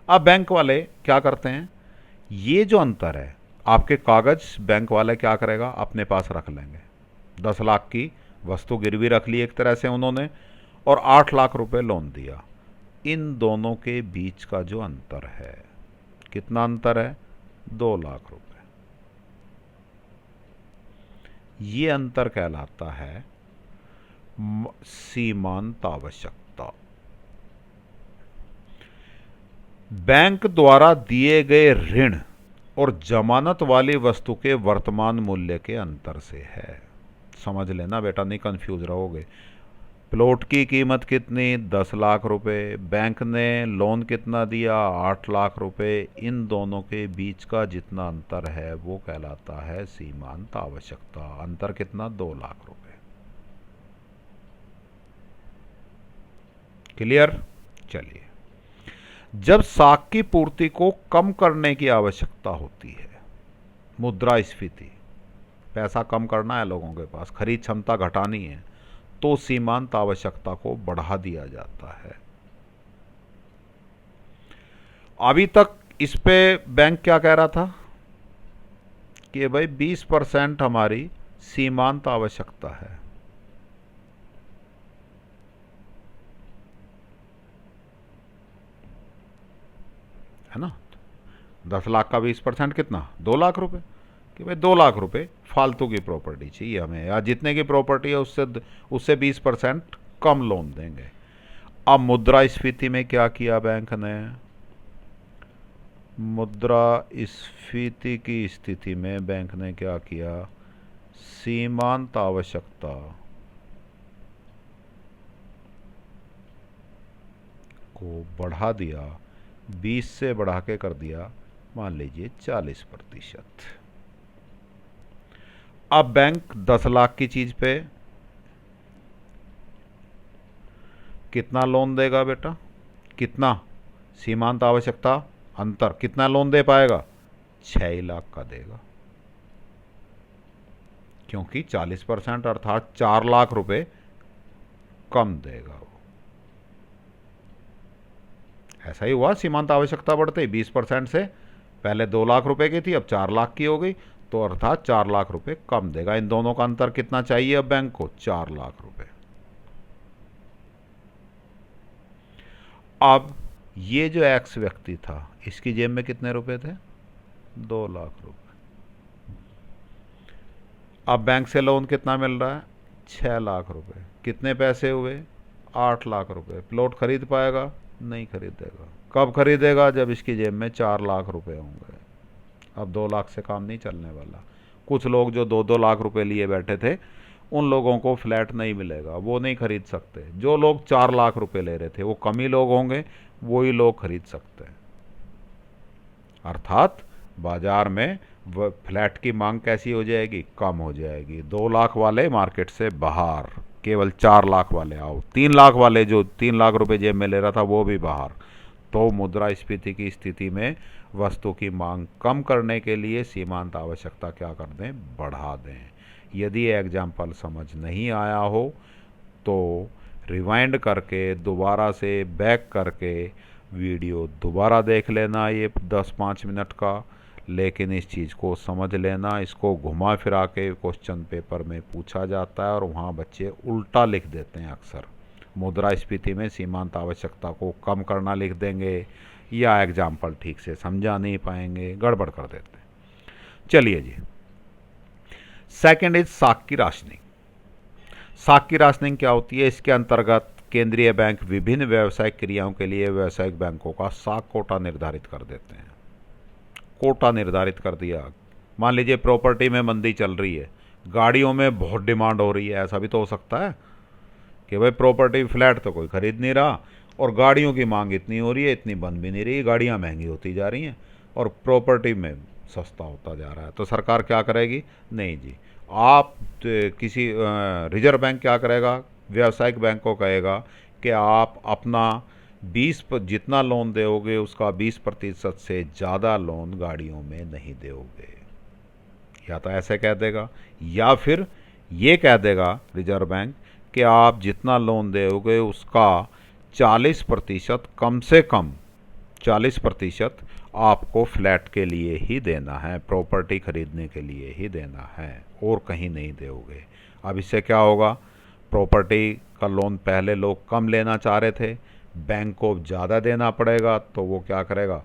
अब बैंक वाले क्या करते हैं, ये जो अंतर है, आपके कागज़ बैंक वाले क्या करेगा, अपने पास रख लेंगे। 10 लाख की वस्तु गिरवी रख ली एक तरह से उन्होंने, और 8 लाख रुपए लोन दिया। इन दोनों के बीच का जो अंतर है, कितना अंतर है, 2 लाख रुपए। ये अंतर कहलाता है सीमांत आवश्यकता। बैंक द्वारा दिए गए ऋण और जमानत वाली वस्तु के वर्तमान मूल्य के अंतर से है। समझ लेना बेटा, नहीं कंफ्यूज रहोगे। प्लॉट की कीमत कितनी, 10 लाख रुपए। बैंक ने लोन कितना दिया, 8 लाख रुपए। इन दोनों के बीच का जितना अंतर है वो कहलाता है सीमांत आवश्यकता। अंतर कितना, 2 लाख रुपए। क्लियर। चलिए, जब साख की पूर्ति को कम करने की आवश्यकता होती है, मुद्रास्फीति, पैसा कम करना है लोगों के पास, खरीद क्षमता घटानी है, तो सीमांत आवश्यकता को बढ़ा दिया जाता है। अभी तक इस पे बैंक क्या कह रहा था कि भाई 20% हमारी सीमांत आवश्यकता है ना। 10 लाख का 20% कितना, 2 लाख रुपए। कि भाई 2 लाख रुपए फालतू की प्रॉपर्टी चाहिए हमें, या जितने की प्रॉपर्टी है उससे 20% कम लोन देंगे। अब मुद्रास्फीति में क्या किया बैंक ने, मुद्रास्फीति की स्थिति में बैंक ने क्या किया, सीमांत आवश्यकता को बढ़ा दिया, 20 से बढ़ा के कर दिया मान लीजिए 40%। अब बैंक 10 लाख की चीज पे कितना लोन देगा बेटा, कितना, सीमांत आवश्यकता अंतर, कितना लोन दे पाएगा, 6 लाख का देगा। क्योंकि 40% अर्थात 4 लाख रुपए कम देगा वो। ऐसा ही हुआ, सीमांत आवश्यकता बढ़ते ही 20% से पहले 2 लाख रुपए की थी, अब 4 लाख की हो गई, तो अर्थात 4 लाख रुपए कम देगा। इन दोनों का अंतर कितना चाहिए अब बैंक को, 4 लाख रुपए। अब ये जो एक्स व्यक्ति था, इसकी जेब में कितने रुपए थे, 2 लाख रुपए। अब बैंक से लोन कितना मिल रहा है, 6 लाख रुपए। कितने पैसे हुए, 8 लाख रुपए। प्लॉट खरीद पाएगा, नहीं खरीदेगा। कब खरीदेगा, जब इसकी जेब में 4 लाख रुपए होंगे। अब 2 लाख से काम नहीं चलने वाला। कुछ लोग जो 2-2 लाख रुपए लिए बैठे थे, उन लोगों को फ्लैट नहीं मिलेगा, वो नहीं खरीद सकते। जो लोग 4 लाख रुपए ले रहे थे वो कम ही लोग होंगे, वही लोग खरीद सकते हैं। अर्थात बाजार में फ्लैट की मांग कैसी हो जाएगी, कम हो जाएगी। 2 लाख वाले मार्केट से बाहर, केवल 4 लाख वाले आओ। 3 लाख वाले जो 3 लाख रुपए जेब में ले रहा था वो भी बाहर। तो मुद्रास्फीति की स्थिति में वस्तु की मांग कम करने के लिए सीमांत आवश्यकता क्या कर दें, बढ़ा दें। यदि एग्जाम्पल समझ नहीं आया हो तो रिवाइंड करके दोबारा से बैक करके वीडियो दोबारा देख लेना, ये 10-5 मिनट का। लेकिन इस चीज़ को समझ लेना, इसको घुमा फिरा के क्वेश्चन पेपर में पूछा जाता है और वहाँ बच्चे उल्टा लिख देते हैं अक्सर। मुद्रास्फीति में सीमांत आवश्यकता को कम करना लिख देंगे, या एग्जाम्पल ठीक से समझा नहीं पाएंगे, गड़बड़ कर देते हैं। चलिए जी, सेकंड इज साख की राशनिंग। साख की राशनिंग क्या होती है, इसके अंतर्गत केंद्रीय बैंक विभिन्न व्यावसायिक क्रियाओं के लिए व्यावसायिक बैंकों का साख कोटा निर्धारित कर देते हैं। कोटा निर्धारित कर दिया। मान लीजिए प्रॉपर्टी में मंदी चल रही है, गाड़ियों में बहुत डिमांड हो रही है, ऐसा भी तो हो सकता है कि भाई प्रॉपर्टी फ्लैट तो कोई खरीद नहीं रहा और गाड़ियों की मांग इतनी हो रही है, इतनी बन भी नहीं रही, गाड़ियाँ महंगी होती जा रही हैं और प्रॉपर्टी में सस्ता होता जा रहा है। तो सरकार क्या करेगी, नहीं जी, आप किसी रिजर्व बैंक क्या करेगा, व्यावसायिक बैंक को कहेगा कि आप अपना 20 जितना लोन दोगे उसका 20% से ज़्यादा लोन गाड़ियों में नहीं दोगे। या तो ऐसे कह देगा, या फिर ये कह देगा रिजर्व बैंक कि आप जितना लोन दोगे उसका 40% कम से कम 40% आपको फ्लैट के लिए ही देना है, प्रॉपर्टी खरीदने के लिए ही देना है, और कहीं नहीं दोगे। अब इससे क्या होगा, प्रॉपर्टी का लोन पहले लोग कम लेना चाह रहे थे, बैंक को ज़्यादा देना पड़ेगा, तो वो क्या करेगा,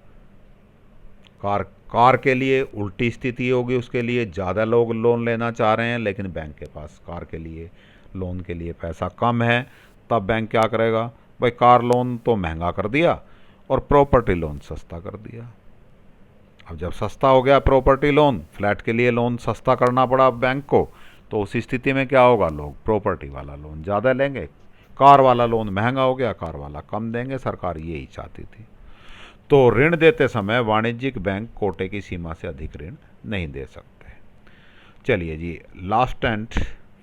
कार के लिए उल्टी स्थिति होगी, उसके लिए ज़्यादा लोग लोन लेना चाह रहे हैं लेकिन बैंक के पास कार के लिए लोन के लिए पैसा कम है। तब बैंक क्या करेगा, भाई कार लोन तो महंगा कर दिया और प्रॉपर्टी लोन सस्ता कर दिया। अब जब सस्ता हो गया प्रॉपर्टी लोन, फ्लैट के लिए लोन सस्ता करना पड़ा बैंक को, तो उस स्थिति में क्या होगा, लोग प्रॉपर्टी वाला लोन ज़्यादा लेंगे, कार वाला लोन महंगा हो गया, कार वाला कम देंगे, सरकार यही चाहती थी। तो ऋण देते समय वाणिज्यिक बैंक कोटे की सीमा से अधिक ऋण नहीं दे सकते। चलिए जी, लास्ट एंड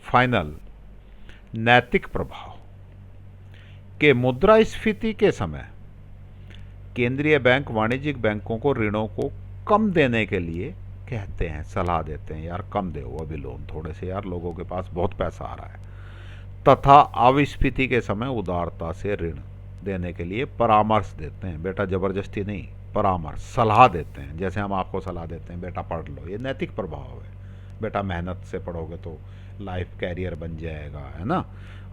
फाइनल, नैतिक प्रभाव के मुद्रास्फीति के समय केंद्रीय बैंक वाणिज्यिक बैंकों को ऋणों को कम देने के लिए कहते हैं, सलाह देते हैं, यार कम दो अभी लोन थोड़े से, यार लोगों के पास बहुत पैसा आ रहा है। तथा अविस्फीति के समय उदारता से ऋण देने के लिए परामर्श देते हैं, बेटा जबरदस्ती नहीं, परामर्श, सलाह देते हैं। जैसे हम आपको सलाह देते हैं बेटा पढ़ लो, ये नैतिक प्रभाव है, बेटा मेहनत से पढ़ोगे तो लाइफ कैरियर बन जाएगा, है ना,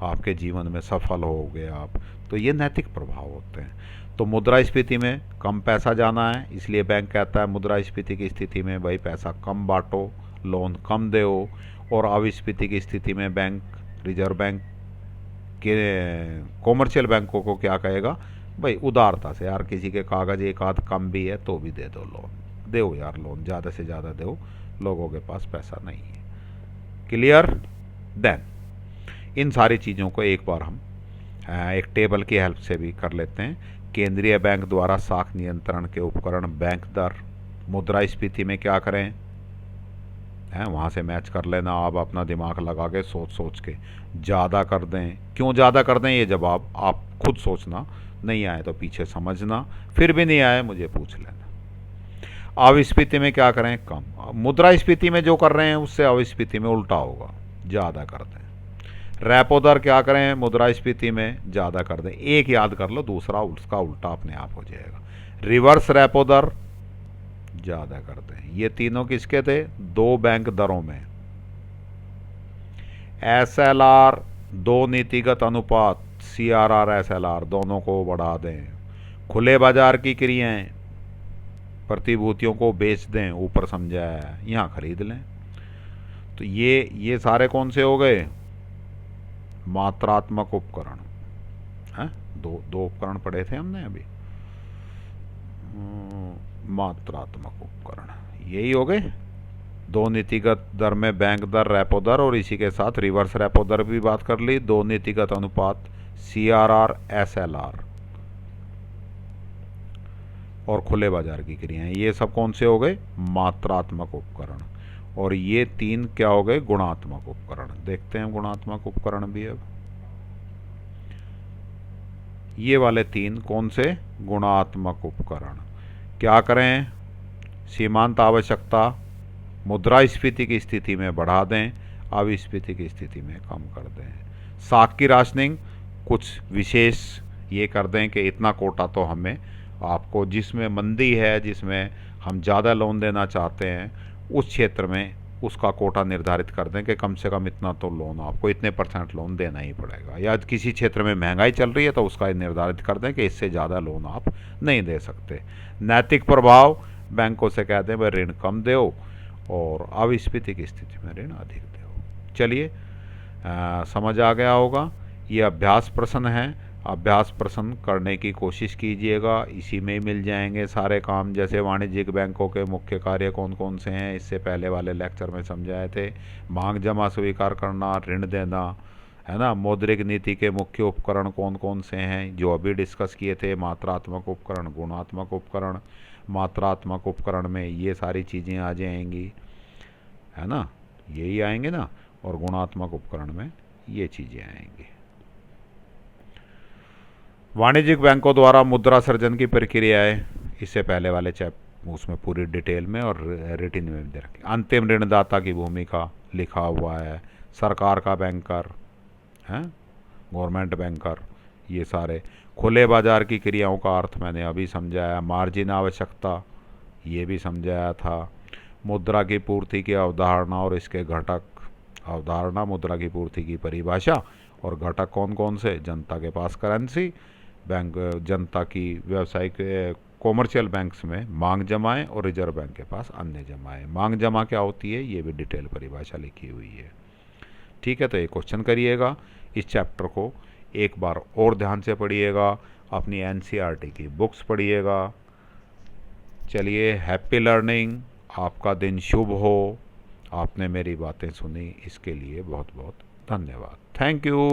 आपके जीवन में सफल होगे आप। तो ये नैतिक प्रभाव होते हैं। तो मुद्रास्फीति में कम पैसा जाना है, इसलिए बैंक कहता है मुद्रास्फीति की स्थिति में भाई पैसा कम बांटो, लोन कम दो। और अविस्फीति की स्थिति में बैंक, रिजर्व बैंक के कॉमर्शियल बैंकों को क्या कहेगा, भाई उदारता से, यार किसी के कागज एक आध कम भी है तो भी दे दो लोन, दो यार लोन, ज़्यादा से ज़्यादा दो, लोगों के पास पैसा नहीं है। क्लियर? देन इन सारी चीज़ों को एक बार हम एक टेबल की हेल्प से भी कर लेते हैं। केंद्रीय बैंक द्वारा साख नियंत्रण के उपकरण, बैंक दर, मुद्रास्फीति में क्या करें हैं, वहाँ से मैच कर लेना। आप अपना दिमाग लगा के सोच सोच के ज़्यादा कर दें, क्यों ज़्यादा कर दें ये जवाब आप खुद सोचना, नहीं आए तो पीछे समझना, फिर भी नहीं आए मुझे पूछ लेना। अविस्फीति में क्या करें, कम। मुद्रास्फीति में जो कर रहे हैं उससे अविस्फीति में उल्टा होगा, ज़्यादा कर दें। रेपो दर क्या करें, मुद्रास्फीति में ज़्यादा कर दें, एक याद कर लो, दूसरा उसका उल्टा अपने आप हो जाएगा। रिवर्स रेपो दर ज़्यादा कर दें। ये तीनों किसके थे, दो बैंक दरों में। SLR, दो नीतिगत अनुपात, CRR SLR दोनों को बढ़ा दें। खुले बाजार की क्रियाएं, प्रतिभूतियों को बेच दें, ऊपर समझाया है, यहाँ खरीद लें। तो ये सारे कौन से हो गए, मात्रात्मक उपकरण हैं। दो उपकरण पढ़े थे हमने अभी, मात्रात्मक उपकरण यही हो गए। दो नीतिगत दर में बैंक दर, रेपो दर, और इसी के साथ रिवर्स रेपो दर भी बात कर ली। दो नीतिगत अनुपात, CRR SLR, और खुले बाजार की क्रियाएं, ये सब कौन से हो गए, मात्रात्मक उपकरण। और ये तीन क्या हो गए, गुणात्मक उपकरण। देखते हैं गुणात्मक उपकरण भी अब। ये वाले तीन कौन से, गुणात्मक उपकरण। क्या करें, सीमांत आवश्यकता मुद्रास्फीति की स्थिति में बढ़ा दें, अविस्फीति की स्थिति में कम कर दें। साख की राशनिंग कुछ विशेष ये कर दें कि इतना कोटा तो हमें आपको, जिसमें मंदी है, जिसमें हम ज़्यादा लोन देना चाहते हैं, उस क्षेत्र में उसका कोटा निर्धारित कर दें कि कम से कम इतना तो लोन आपको, इतने % लोन देना ही पड़ेगा। या किसी क्षेत्र में महंगाई चल रही है तो उसका निर्धारित कर दें कि इससे ज़्यादा लोन आप नहीं दे सकते। नैतिक प्रभाव, बैंकों से कहते हैं भाई ऋण कम दो, और अविस्फीति की स्थिति में ऋण अधिक दो। चलिए समझ आ गया होगा। ये अभ्यास प्रश्न है, अभ्यास प्रश्न करने की कोशिश कीजिएगा, इसी में ही मिल जाएंगे सारे काम। जैसे वाणिज्यिक बैंकों के मुख्य कार्य कौन कौन से हैं, इससे पहले वाले लेक्चर में समझाए थे। मांग जमा स्वीकार करना, ऋण देना, है ना। मौद्रिक नीति के मुख्य उपकरण कौन कौन से हैं, जो अभी डिस्कस किए थे, मात्रात्मक उपकरण, गुणात्मक उपकरण। मात्रात्मक उपकरण में ये सारी चीज़ें आ जाएंगी, है ना, यही आएंगे ना। और गुणात्मक उपकरण में ये चीज़ें आएंगी। वाणिज्यिक बैंकों द्वारा मुद्रा सृजन की प्रक्रियाएं, इससे पहले वाले उसमें पूरी डिटेल में और रिटिन में दे रखी। अंतिम ऋणदाता की भूमिका लिखा हुआ है, सरकार का बैंकर है, गवर्नमेंट बैंकर, ये सारे। खुले बाजार की क्रियाओं का अर्थ मैंने अभी समझाया। मार्जिन आवश्यकता ये भी समझाया था। मुद्रा की पूर्ति की अवधारणा और इसके घटक, अवधारणा, मुद्रा की पूर्ति की परिभाषा, और घटक कौन कौन से, जनता के पास करेंसी, बैंक, जनता की व्यावसायिक कॉमर्शियल बैंक्स में मांग जमाएं, और रिजर्व बैंक के पास अन्य जमाएं। मांग जमा क्या होती है, ये भी डिटेल परिभाषा लिखी हुई है। ठीक है, तो ये क्वेश्चन करिएगा। इस चैप्टर को एक बार और ध्यान से पढ़िएगा, अपनी NCERT की बुक्स पढ़िएगा। चलिए, हैप्पी लर्निंग, आपका दिन शुभ हो। आपने मेरी बातें सुनी, इसके लिए बहुत बहुत धन्यवाद। Thank you.